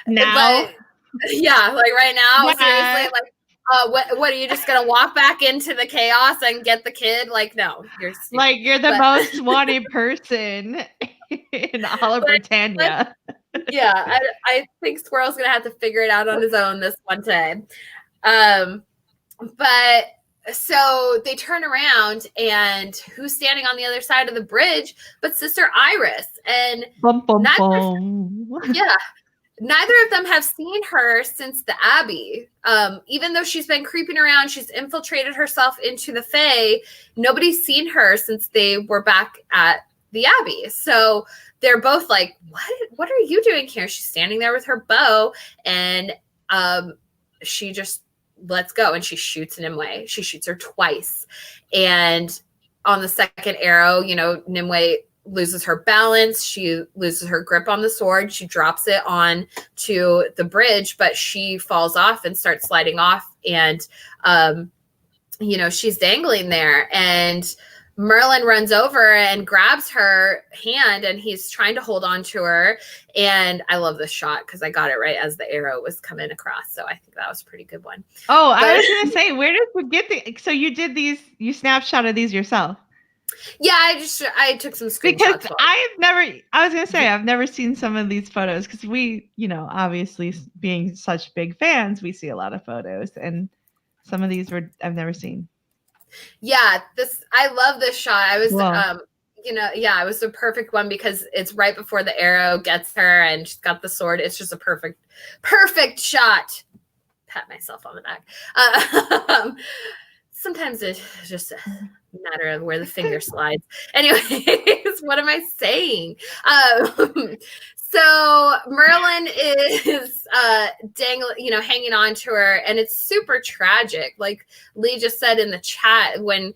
now? Yeah, like right now, seriously, like, what are you just gonna walk back into the chaos and get the kid? Like, no, you're stupid. Like, you're the most wanted person in all of Britannia. Yeah, I think Squirrel's gonna have to figure it out on his own this one time. But so they turn around, and who's standing on the other side of the bridge but Sister Iris? And neither of them have seen her since the Abbey. Even though she's been creeping around, she's infiltrated herself into the Fae. Nobody's seen her since they were back at the Abbey. So they're both like, what are you doing here? She's standing there with her bow, and she just lets go, and she shoots Nimue. She shoots her twice. And on the second arrow, Nimue loses her balance. She loses her grip on the sword. She drops it on to the bridge, but she falls off and starts sliding off. And, she's dangling there, and Merlin runs over and grabs her hand, and he's trying to hold on to her. And I love this shot because I got it right as the arrow was coming across. So I think that was a pretty good one. Oh, I was going to say, where did we get so you did these, you snapshotted these yourself? Yeah, I took some screenshots. Because I've never seen some of these photos, because we, obviously being such big fans, we see a lot of photos, and some of these I've never seen. Yeah, I love this shot. I was, it was the perfect one because it's right before the arrow gets her, and she's got the sword. It's just a perfect shot. Pat myself on the back. Sometimes it's just a matter of where the finger slides. Anyways, what am I saying? So Merlin is dangling, hanging on to her, and it's super tragic. Like Lee just said in the chat, when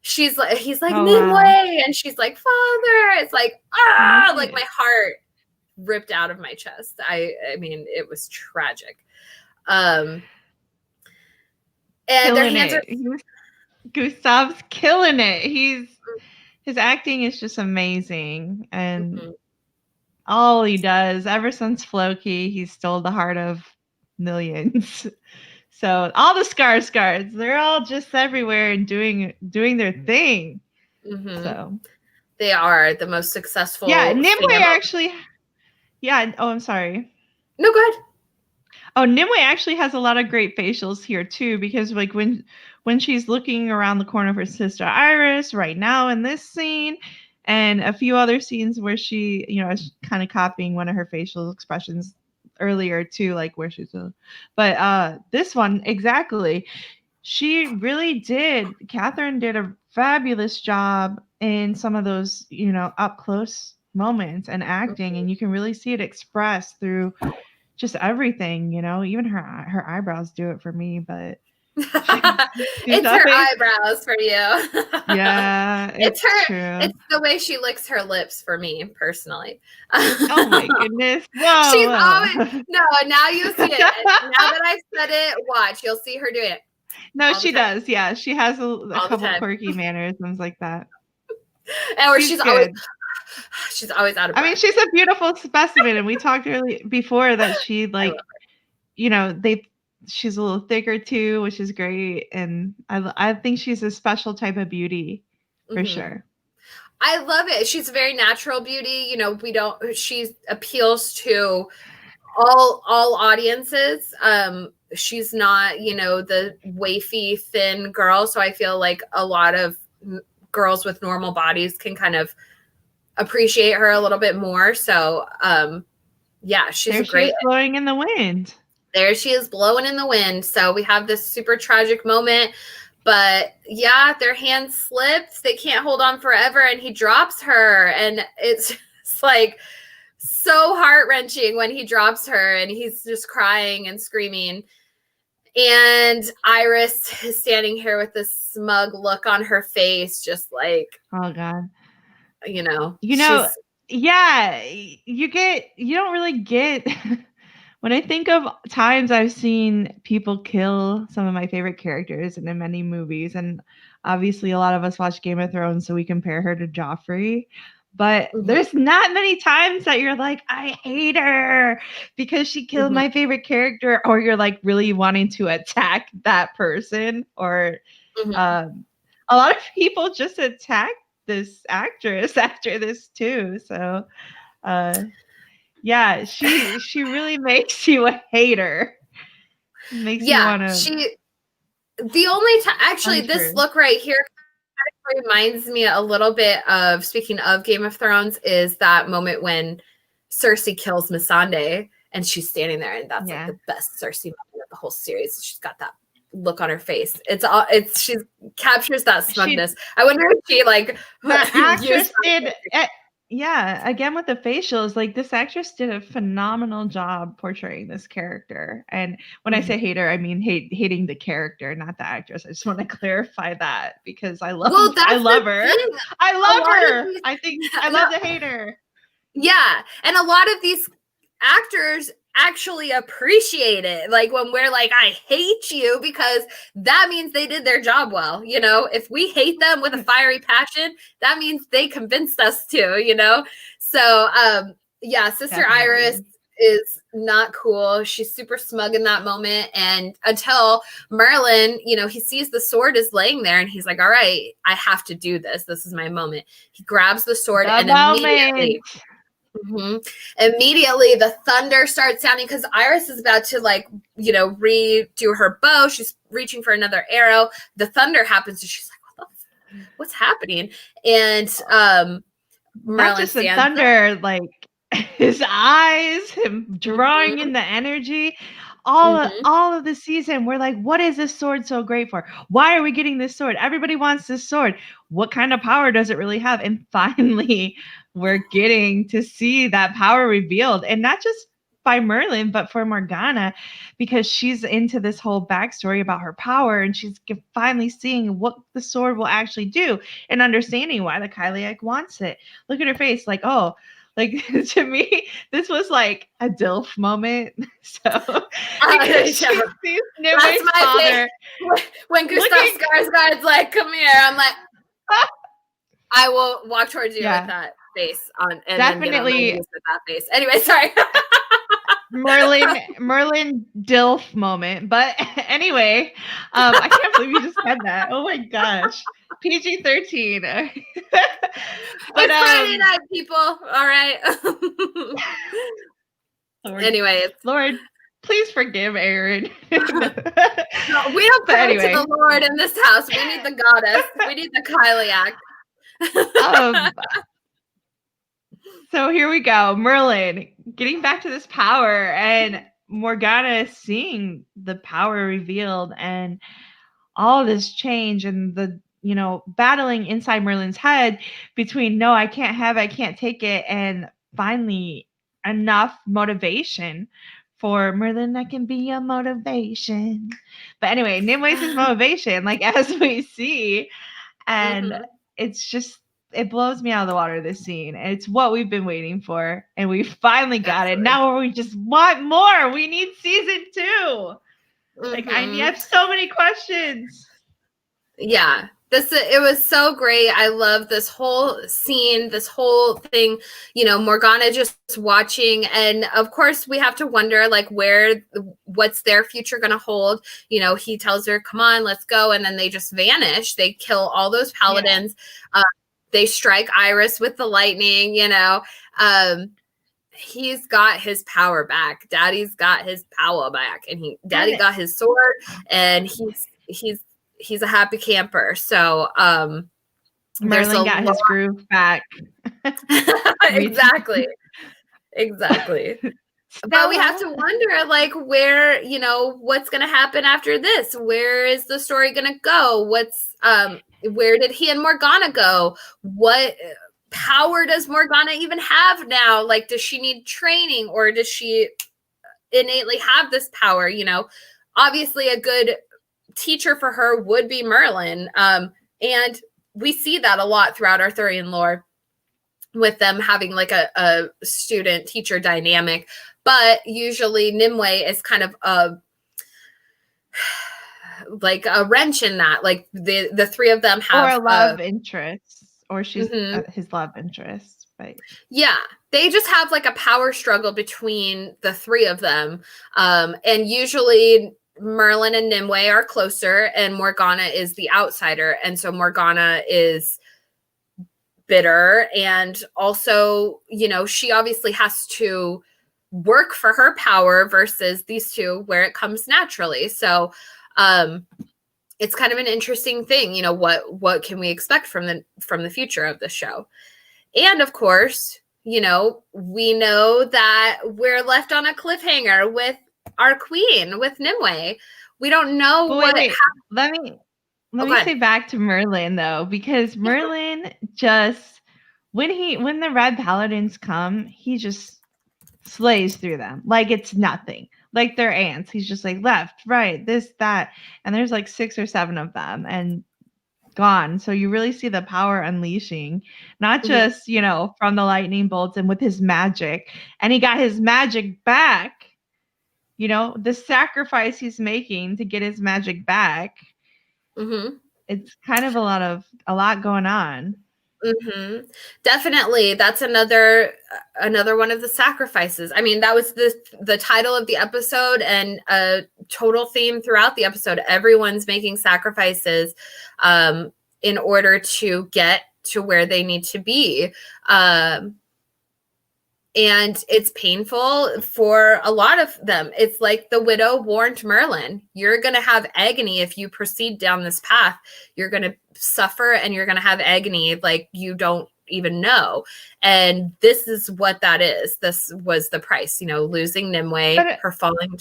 he's like Nimue, wow. And she's like, Father. It's like, like my heart ripped out of my chest. I mean, it was tragic. And killing their hands it. Gustav's killing it. His acting is just amazing, and all he does ever since Floki, he stole the heart of millions. So all the scars, they're all just everywhere and doing their thing. So they are the most successful. Yeah, Nimue actually. Yeah. Oh, I'm sorry. No, go ahead. Oh, Nimue actually has a lot of great facials here too, because like when she's looking around the corner of her sister Iris right now in this scene, and a few other scenes where she, is kind of copying one of her facial expressions earlier too, like where she's, but this one exactly, she really did. Catherine did a fabulous job in some of those, up close moments and acting, and you can really see it expressed through just everything, even her eyebrows do it for me, but it's her eyebrows for you. Yeah, it's her true. It's the way she licks her lips for me personally. Oh my goodness. Whoa, she's always now you see it. Now that I said it, watch, you'll see her do it. No, she does. Yeah, she has a couple quirky mannerisms like that. Or she's always out of breath. I mean, she's a beautiful specimen, and we talked before that she she's a little thicker too, which is great, and I think she's a special type of beauty for sure. I love it. She's a very natural beauty. She appeals to all audiences. She's not, the wafy thin girl. So I feel like a lot of girls with normal bodies can kind of appreciate her a little bit more. So, she's great. Blowing in the wind. There she is, blowing in the wind. So we have this super tragic moment, but their hands slipped. They can't hold on forever, and he drops her, and it's just like so heart-wrenching when he drops her, and he's just crying and screaming. And Iris is standing here with this smug look on her face, just like, oh God. You don't really get when I think of times I've seen people kill some of my favorite characters in many movies, and obviously a lot of us watch Game of Thrones, so we compare her to Joffrey, but there's not many times that you're like, I hate her because she killed my favorite character, or you're like really wanting to attack that person, or a lot of people just attack this actress after this too. So she really makes you a hater. Makes you want to. The only time, actually, this look right here reminds me a little bit of, speaking of Game of Thrones, is that moment when Cersei kills Missandei and she's standing there, and that's like the best Cersei moment of the whole series. She's got that look on her face. She captures that smugness. I wonder if she the actress did. Again with the facials, like this actress did a phenomenal job portraying this character. And when I say hater, I mean hating the character, not the actress. I just want to clarify that, because I love her. I love her. I love the hater. Yeah, and a lot of these actors actually appreciate it. Like when we're like, I hate you, because that means they did their job well. If we hate them with a fiery passion, that means they convinced us to, So Sister Definitely. Iris is not cool. She's super smug in that moment. And until Merlin, he sees the sword is laying there, and he's like, all right, I have to do this. This is my moment. He grabs the sword immediately. Immediately the thunder starts sounding, because Iris is about to redo her bow. She's reaching for another arrow. The thunder happens, and she's like, what's happening? And Merlin, not just the thunder, like his eyes, him drawing in the energy. All of the season, we're like, what is this sword so great for? Why are we getting this sword? Everybody wants this sword. What kind of power does it really have? And finally, we're getting to see that power revealed, and not just by Merlin, but for Morgana, because she's into this whole backstory about her power, and she's finally seeing what the sword will actually do and understanding why the Kyliak wants it. Look at her face, like, oh, like to me, this was like a DILF moment. So because she sees Nimue's father. When Gustav Skarsgård's like, "Come here," I'm like, I will walk towards you with that face on, and definitely then get on my knees with that face. Anyway, sorry. Merlin DILF moment. But anyway, I can't believe you just said that. Oh my gosh. PG-13. But it's Friday night, people. All right. Anyway, Lord, please forgive Aaron. No, we don't pray to the Lord in this house. We need the goddess. We need the Kyliak. So here we go. Merlin getting back to this power, and Morgana seeing the power revealed and all this change, and the battling inside Merlin's head between no, I can't take it, and finally enough motivation for Merlin that can be a motivation. But anyway, Nimue's his motivation, like as we see, and it's just, it blows me out of the water, this scene. And it's what we've been waiting for. And we finally got it. Now we just want more. We need season 2. Like, I have so many questions. Yeah. It was so great. I love this whole scene, this whole thing, Morgana just watching. And of course we have to wonder, like, what's their future going to hold? He tells her, come on, let's go. And then they just vanish. They kill all those paladins. Yeah. They strike Iris with the lightning, he's got his power back. Daddy's got his power back, and Daddy got his sword, and he's a happy camper. So Merlin got his groove back. Exactly. But we have to wonder, like, where, what's going to happen after this? Where is the story going to go? Where did he and Morgana go? What power does Morgana even have now? Like, does she need training, or does she innately have this power? Obviously a good teacher for her would be Merlin. And we see that a lot throughout Arthurian lore, with them having like a student teacher dynamic. But usually Nimue is kind of like a wrench in that. Like the three of them have or a love interest, or she's his love interest. But yeah, they just have like a power struggle between the three of them. And usually Merlin and Nimue are closer, and Morgana is the outsider. And so Morgana is bitter, and also, she obviously has to work for her power versus these two where it comes naturally. So it's kind of an interesting thing. What can we expect from the future of the show? And of course, we know that we're left on a cliffhanger with our queen, with Nimue. We don't know what happened. Let me say back to Merlin, though, because Merlin just, when the red paladins come, he just slays through them like it's nothing, like they're ants. He's just like left, right, this, that, and there's like 6 or 7 of them and gone. So you really see the power unleashing, not just from the lightning bolts and with his magic, and he got his magic back. The sacrifice he's making to get his magic back. It's kind of a lot going on. Definitely. That's another one of the sacrifices. I mean, that was the title of the episode, and a total theme throughout the episode. Everyone's making sacrifices in order to get to where they need to be. And it's painful for a lot of them. It's like the widow warned Merlin, you're going to have agony if you proceed down this path. You're going to suffer, and you're going to have agony like you don't even know. And this is what that is. This was the price, losing Nimue, her falling.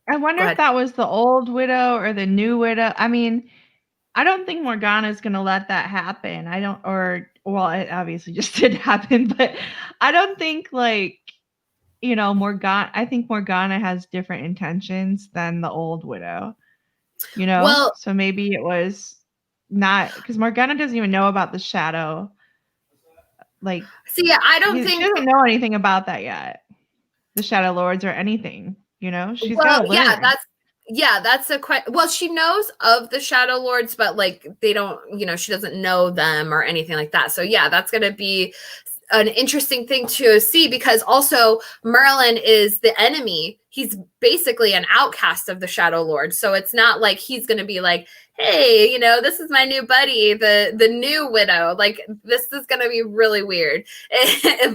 I wonder if that was the old widow or the new widow. I mean, I don't think Morgana is going to let that happen. I don't, or well, it obviously just didn't happen, but I don't think like, Morgana, I think Morgana has different intentions than the old widow, Well, so maybe it was not because Morgana doesn't even know about the shadow. Like, see, I don't she think. doesn't know anything about that yet, the Shadow Lords or anything. She's got Well, to learn. that's a question. Well, she knows of the Shadow Lords, but like they don't, she doesn't know them or anything like that. So yeah, that's gonna be an interesting thing to see, because also Merlin is the enemy. He's basically an outcast of the Shadow Lord. So it's not like he's going to be like, hey, this is my new buddy, the new widow. Like, this is going to be really weird.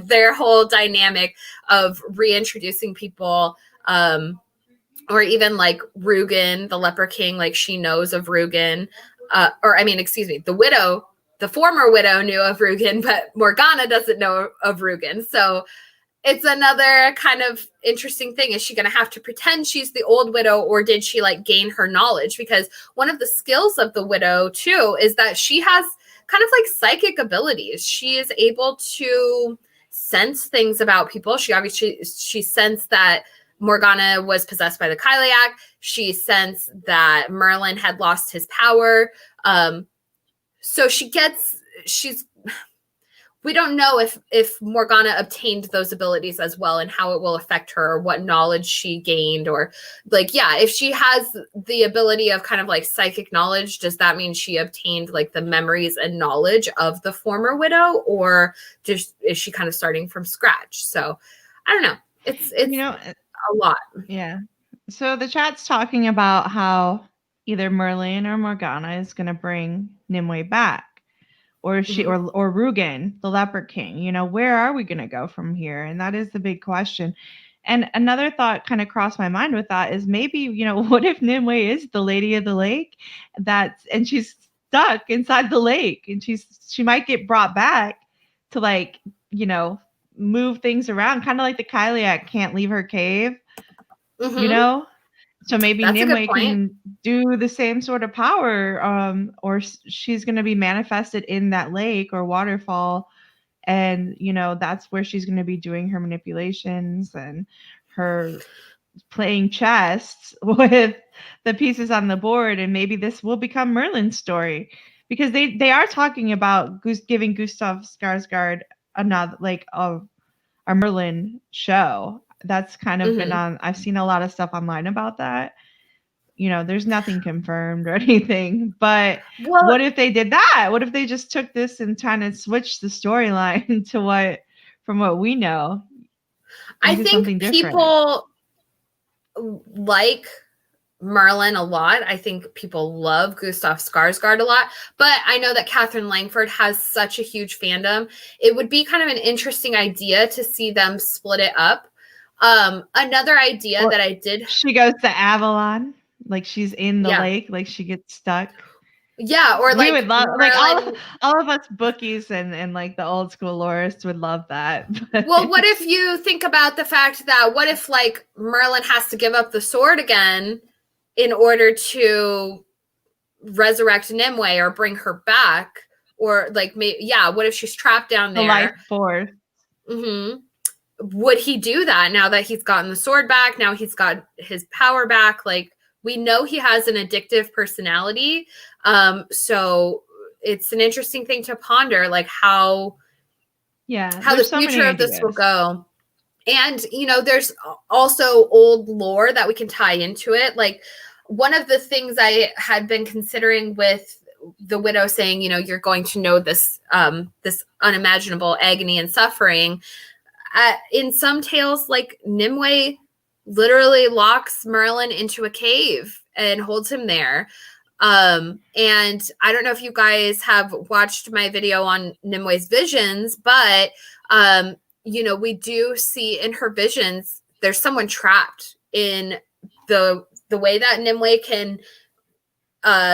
Their whole dynamic of reintroducing people, or even like Rugen, the Leper King, like she knows of Rugen, the widow. The former widow knew of Rugen, but Morgana doesn't know of Rugen. So it's another kind of interesting thing. Is she going to have to pretend she's the old widow, or did she like gain her knowledge? Because one of the skills of the widow too is that she has kind of like psychic abilities. She is able to sense things about people. She sensed that Morgana was possessed by the Kyliak. She sensed that Merlin had lost his power. So we don't know if Morgana obtained those abilities as well, and how it will affect her, or what knowledge she gained, or like, yeah, if she has the ability of kind of like psychic knowledge, does that mean she obtained like the memories and knowledge of the former widow, or is she kind of starting from scratch? So I don't know. It's a lot. Yeah. So the chat's talking about how either Merlin or Morgana is going to bring Nimue back, or she or Rugen, the Leper King. Where are we going to go from here? And that is the big question. And another thought kind of crossed my mind with that is maybe, what if Nimue is the Lady of the Lake, and she's stuck inside the lake, and she might get brought back to like, move things around, kind of like the Kyliak can't leave her cave. So maybe That's Nimue can do the same sort of power, or she's going to be manifested in that lake or waterfall, and that's where she's going to be doing her manipulations and her playing chess with the pieces on the board. And maybe this will become Merlin's story, because they are talking about giving Gustav Skarsgård another like a Merlin show. That's kind of been on. I've seen a lot of stuff online about that. There's nothing confirmed or anything, but what if they did that? What if they just took this and kind of switched the storyline to from what we know? I think people like Merlin a lot. I think people love Gustav Skarsgård a lot, but I know that Catherine Langford has such a huge fandom. It would be kind of an interesting idea to see them split it up. Another idea that I did. She goes to Avalon, like she's in the lake, like she gets stuck. Yeah, or we would love like all of us bookies and like the old school lorists would love that. Well, what if you think about the fact that what if like Merlin has to give up the sword again in order to resurrect Nimue or bring her back, or like what if she's trapped down there? The life force. Would he do that now that he's gotten the sword back? Now he's got his power back. Like, we know he has an addictive personality. So it's an interesting thing to ponder, like how the future of this will go. And, there's also old lore that we can tie into it. Like, one of the things I had been considering with the widow saying, you're going to know this, this unimaginable agony and suffering. In some tales, like Nimue literally locks Merlin into a cave and holds him there. And I don't know if you guys have watched my video on Nimue's visions, but, we do see in her visions, there's someone trapped in the way that Nimue can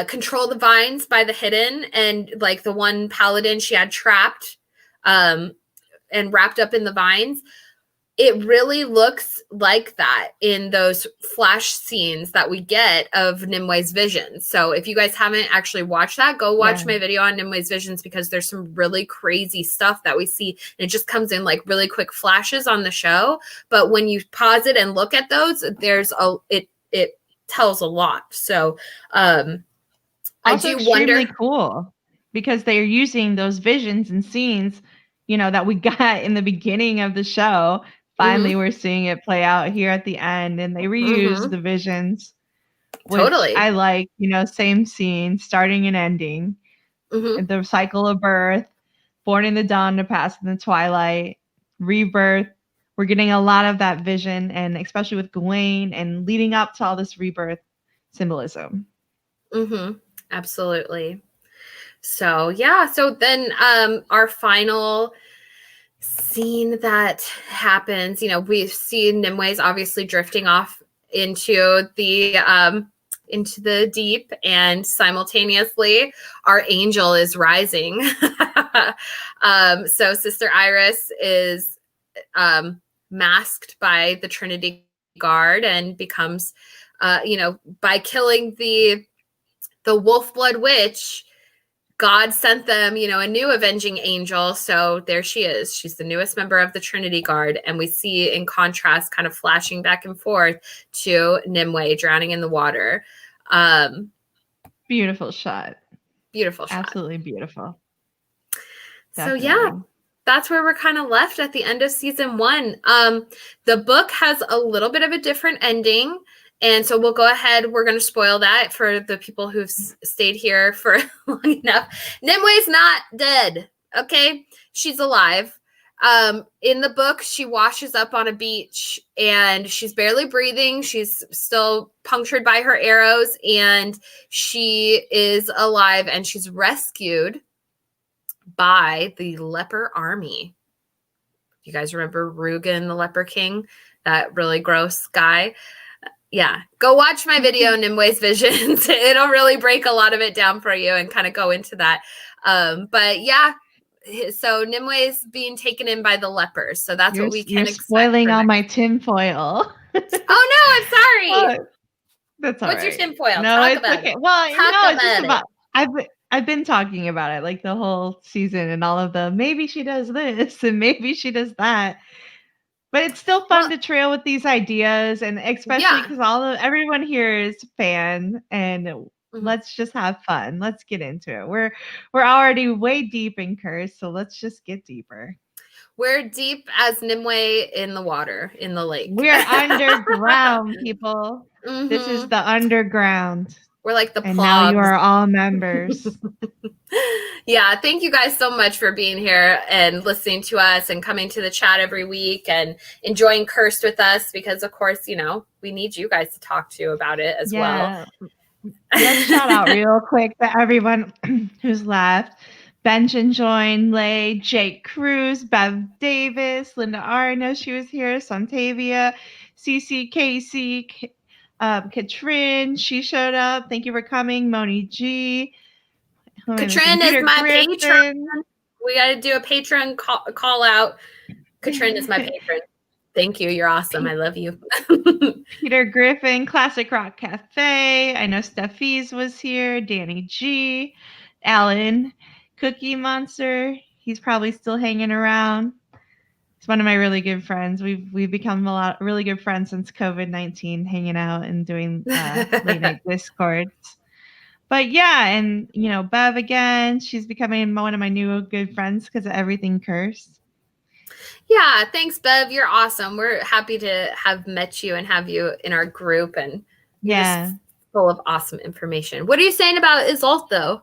control the vines by the hidden, and like the one paladin she had trapped and wrapped up in the vines. it really looks like that in those flash scenes that we get of Nimue's visions. So if you guys haven't actually watched that, go watch my video on Nimue's visions, because there's some really crazy stuff that we see, and it just comes in like really quick flashes on the show. But when you pause it and look at those, it tells a lot. So I Also do extremely wonder. cool because they're using those visions and scenes, that we got in the beginning of the show. Finally, we're seeing it play out here at the end, and they reuse the visions, which Totally. I like, same scene, starting and ending. The cycle of birth, born in the dawn to pass in the twilight, rebirth. We're getting a lot of that vision, and especially with Gawain and leading up to all this rebirth symbolism. Absolutely. So yeah, so then our final scene that happens, we see Nimue's obviously drifting off into the deep, and simultaneously our angel is rising. So Sister Iris is masked by the Trinity Guard and becomes by killing the wolf blood witch, God sent them, a new avenging angel. So there she is. She's the newest member of the Trinity Guard. And we see, in contrast, kind of flashing back and forth to Nimue drowning in the water. Beautiful shot. Beautiful shot. Absolutely beautiful. Definitely. So yeah, that's where we're kind of left at the end of season 1. The book has a little bit of a different ending. And so we'll go ahead. We're going to spoil that for the people who've stayed here for long enough. Nimue's not dead. Okay. She's alive. In the book, she washes up on a beach and she's barely breathing. She's still punctured by her arrows, and she is alive, and she's rescued by the leper army. You guys remember Rugen, the leper king, that really gross guy? Yeah, go watch my video, Nimue's Visions. It'll really break a lot of it down for you and kind of go into that. But yeah, so Nimue's being taken in by the lepers. So that's what we can expect. You're spoiling all my tinfoil. Oh no, I'm sorry. That's all What's right. your tinfoil? No, Talk it's about okay. it. Well, Talk it's just about it. I've been talking about it like the whole season, and all of the maybe she does this and maybe she does that. But it's still fun to trail with these ideas, and especially because everyone here is a fan, and let's just have fun. Let's get into it. We're already way deep in Curse, so let's just get deeper. We're deep as Nimue in the water, in the lake. We're underground, people. This is the underground. We're like the and now you are all members. Yeah, thank you guys so much for being here and listening to us and coming to the chat every week and enjoying Cursed with us, because of course, we need you guys to talk to about it as well. Let's shout out real quick to everyone who's left. Benjamin joined, Lay, Jake Cruz, Bev Davis, Linda R. I know she was here, Santavia, CC Casey, Katrin, she showed up. Thank you for coming. Moni G. Katrin is my patron. We got to do a patron call out. Katrin is my patron. Thank you. You're awesome. I love you. Peter Griffin, Classic Rock Cafe. I know Steffi's was here. Danny G. Alan, Cookie Monster. He's probably still hanging around. He's one of my really good friends. We've become really good friends since COVID-19, hanging out and doing late night Discords. But yeah, and Bev again, she's becoming one of my new good friends because of everything Cursed. Yeah, thanks, Bev. You're awesome. We're happy to have met you and have you in our group, and just full of awesome information. What are you saying about Isolde, though,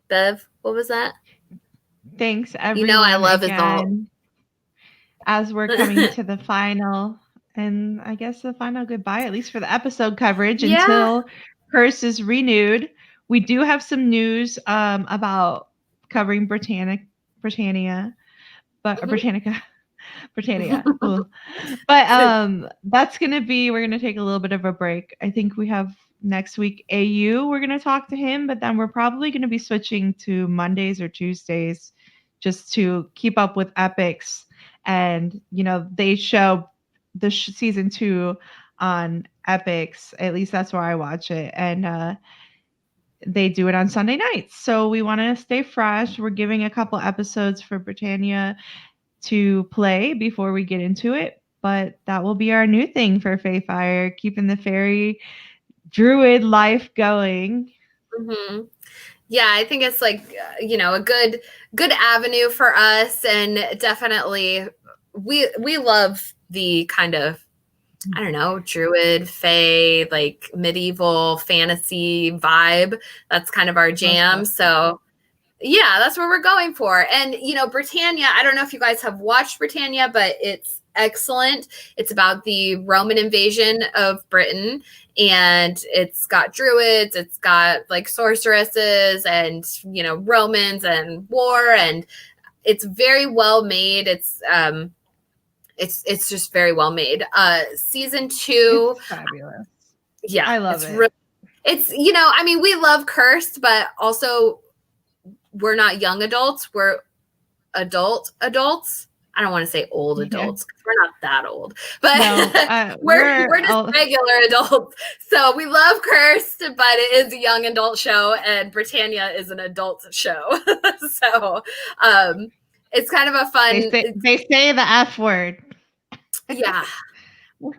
Bev? What was that? Thanks, everyone. I love Isolde. As we're coming to the final, and I guess the final goodbye, at least for the episode coverage, until Curse is renewed. We do have some news about covering Britannia, but Britannica. But that's going to be, we're going to take a little bit of a break. I think we have next week AU. We're going to talk to him, but then we're probably going to be switching to Mondays or Tuesdays just to keep up with epics And they show the season 2 on Epics. At least that's where I watch it, and they do it on Sunday nights. So we want to stay fresh. We're giving a couple episodes for Britannia to play before we get into it, but that will be our new thing for Fayfire, keeping the fairy druid life going. Mm-hmm. Yeah, I think it's like, a good avenue for us. And definitely we love the kind of, I don't know, druid, fae, like medieval fantasy vibe. That's kind of our jam. So yeah, that's what we're going for. And, Britannia, I don't know if you guys have watched Britannia, but it's excellent. It's about the Roman invasion of Britain, and it's got druids, it's got like sorceresses and, Romans and war, and it's very well made. It's just very well made. Season 2. It's fabulous. Yeah. I love it. It's, we love Cursed, but also we're not young adults. We're adults. I don't want to say old adults because we're not that old, but no, we're just regular adults. So we love Cursed, but it is a young adult show, and Britannia is an adult show. So it's kind of a fun. They say the F word. Yeah.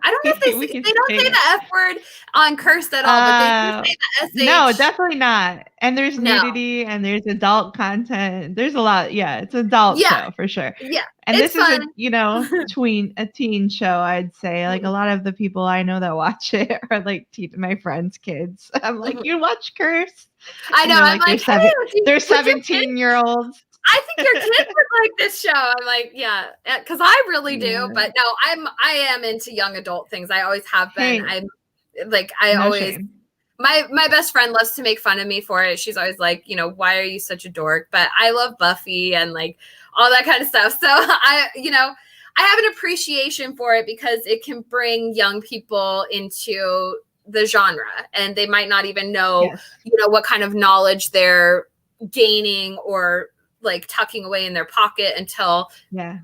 I don't know if they don't say the F word on Cursed at all, but they do say the SH. No, definitely not. And there's nudity and there's adult content. There's a lot. Yeah, it's an adult show for sure. Yeah. And this fun. Is a teen show, I'd say. Like a lot of the people I know that watch it are like my friends' kids. I'm like, you watch Cursed? I know. I'm like, they're 17-year-olds. I think your kids would like this show. I'm like, yeah, because I really do. But no, I am into young adult things. I always have been. My best friend loves to make fun of me for it. She's always like, why are you such a dork? But I love Buffy and like all that kind of stuff. So I have an appreciation for it because it can bring young people into the genre, and they might not even know, what kind of knowledge they're gaining or like tucking away in their pocket until when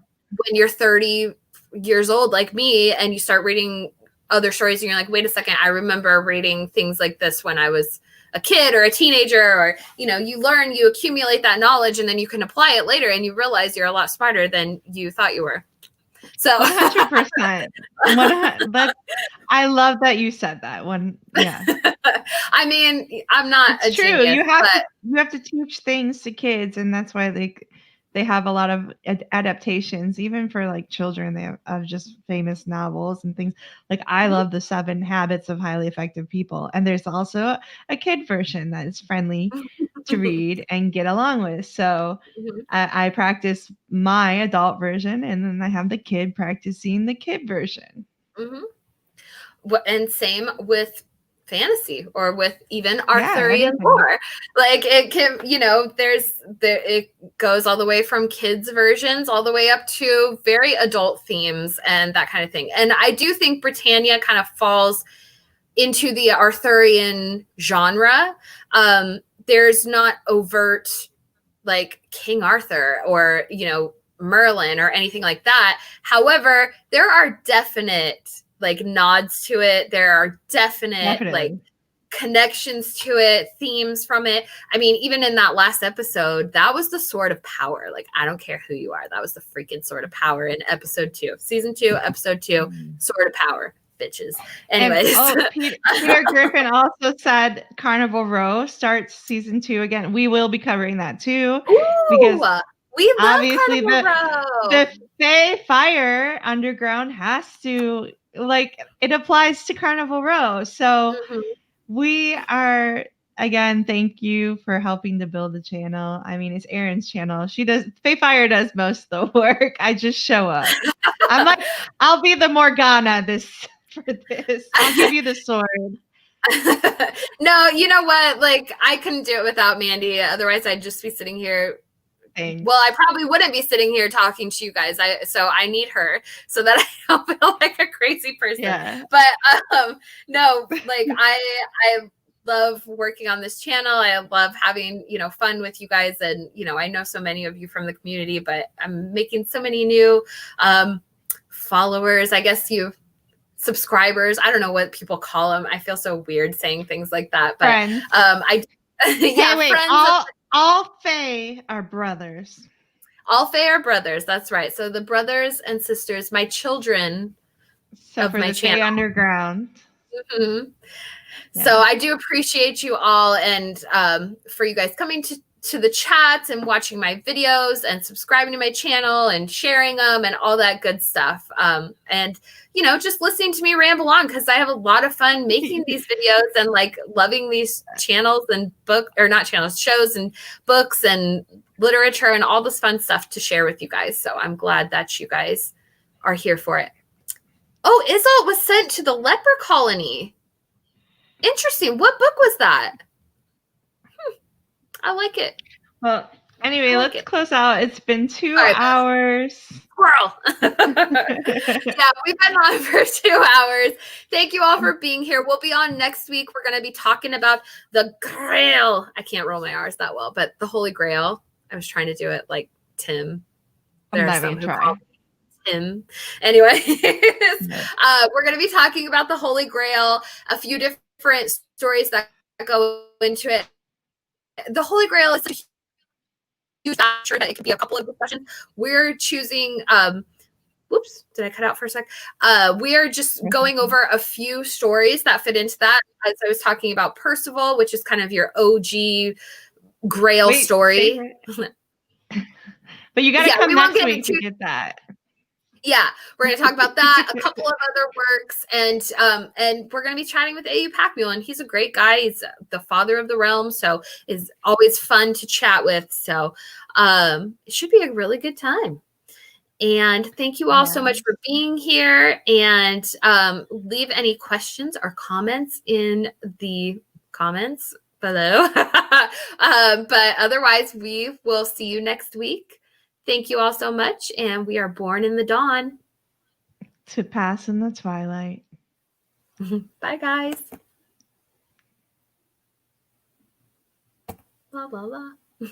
you're 30 years old like me and you start reading other stories and you're like, wait a second, I remember reading things like this when I was a kid or a teenager, or you accumulate that knowledge and then you can apply it later and you realize you're a lot smarter than you thought you were. So 100%. I love that you said that one. Yeah. I mean, I'm not it's a true. genius, You have to teach things to kids, and that's why they have a lot of adaptations, even for like children. They have just famous novels and things. Like I love the 7 Habits of Highly Effective People, and there's also a kid version that is friendly to read and get along with. So I practice my adult version, and then I have the kid practicing the kid version. And same with fantasy or with even Arthurian lore. Like it can, it goes all the way from kids versions all the way up to very adult themes and that kind of thing. And I do think Britannia kind of falls into the Arthurian genre. There's not overt like King Arthur or, Merlin or anything like that. However, there are definite like nods to it. There are definite like connections to it, themes from it. I mean, even in that last episode, that was the sword of power. Like, I don't care who you are. That was the freaking sword of power in episode 2, season 2, episode 2, sword of power, bitches. Anyways. Peter Griffin also said Carnival Row starts season 2 again. We will be covering that too. Because we love obviously the Fayfire Underground has to, like, it applies to Carnival Row. So we are, again, thank you for helping to build the channel. I mean, it's Erin's channel. Fayfire does most of the work. I just show up. I'm like, I'll be the Morgana for this. I'll give you the sword. No, you know what? Like, I couldn't do it without Mandy. Otherwise, I'd just be sitting here. Thanks. Well, I probably wouldn't be sitting here talking to you guys. So I need her so that I don't feel like a crazy person. Yeah. But no, like I love working on this channel. I love having, fun with you guys. And, I know so many of you from the community, but I'm making so many new followers, I guess subscribers. I don't know what people call them. I feel so weird saying things like that, but friends. yeah, wait, friends. All Fae are brothers. All Fae are brothers. That's right. So the brothers and sisters, my children So of for my the channel. Fae Underground. Mm-hmm. Yeah. So I do appreciate you all, and for you guys coming to the chats and watching my videos and subscribing to my channel and sharing them and all that good stuff. And, just listening to me ramble on, because I have a lot of fun making these videos and like loving these channels and shows and books and literature and all this fun stuff to share with you guys. So I'm glad that you guys are here for it. Oh, Isolde was sent to the leper colony. Interesting. What book was that? I like it. Well, anyway, let's close out. It's been 2 hours. Squirrel. Yeah, we've been on for 2 hours. Thank you all for being here. We'll be on next week. We're going to be talking about the Grail. I can't roll my R's that well, but the Holy Grail. I was trying to do it like Tim. There are some who call Tim. Anyway, we're going to be talking about the Holy Grail, a few different stories that go into it. The Holy Grail is a huge factor that it could be a couple of discussions. We're choosing whoops, did I cut out for a sec? We are just going over a few stories that fit into that. As I was talking about Percival, which is kind of your OG Grail story. But you got to come next week to get that. Yeah, we're going to talk about that, a couple of other works, and we're going to be chatting with A.U. Packmule, and he's a great guy. He's the father of the realm, so is always fun to chat with. So it should be a really good time. And thank you all so much for being here. And leave any questions or comments in the comments below. But otherwise, we will see you next week. Thank you all so much. And we are born in the dawn to pass in the twilight. Bye, guys. Blah, blah, blah.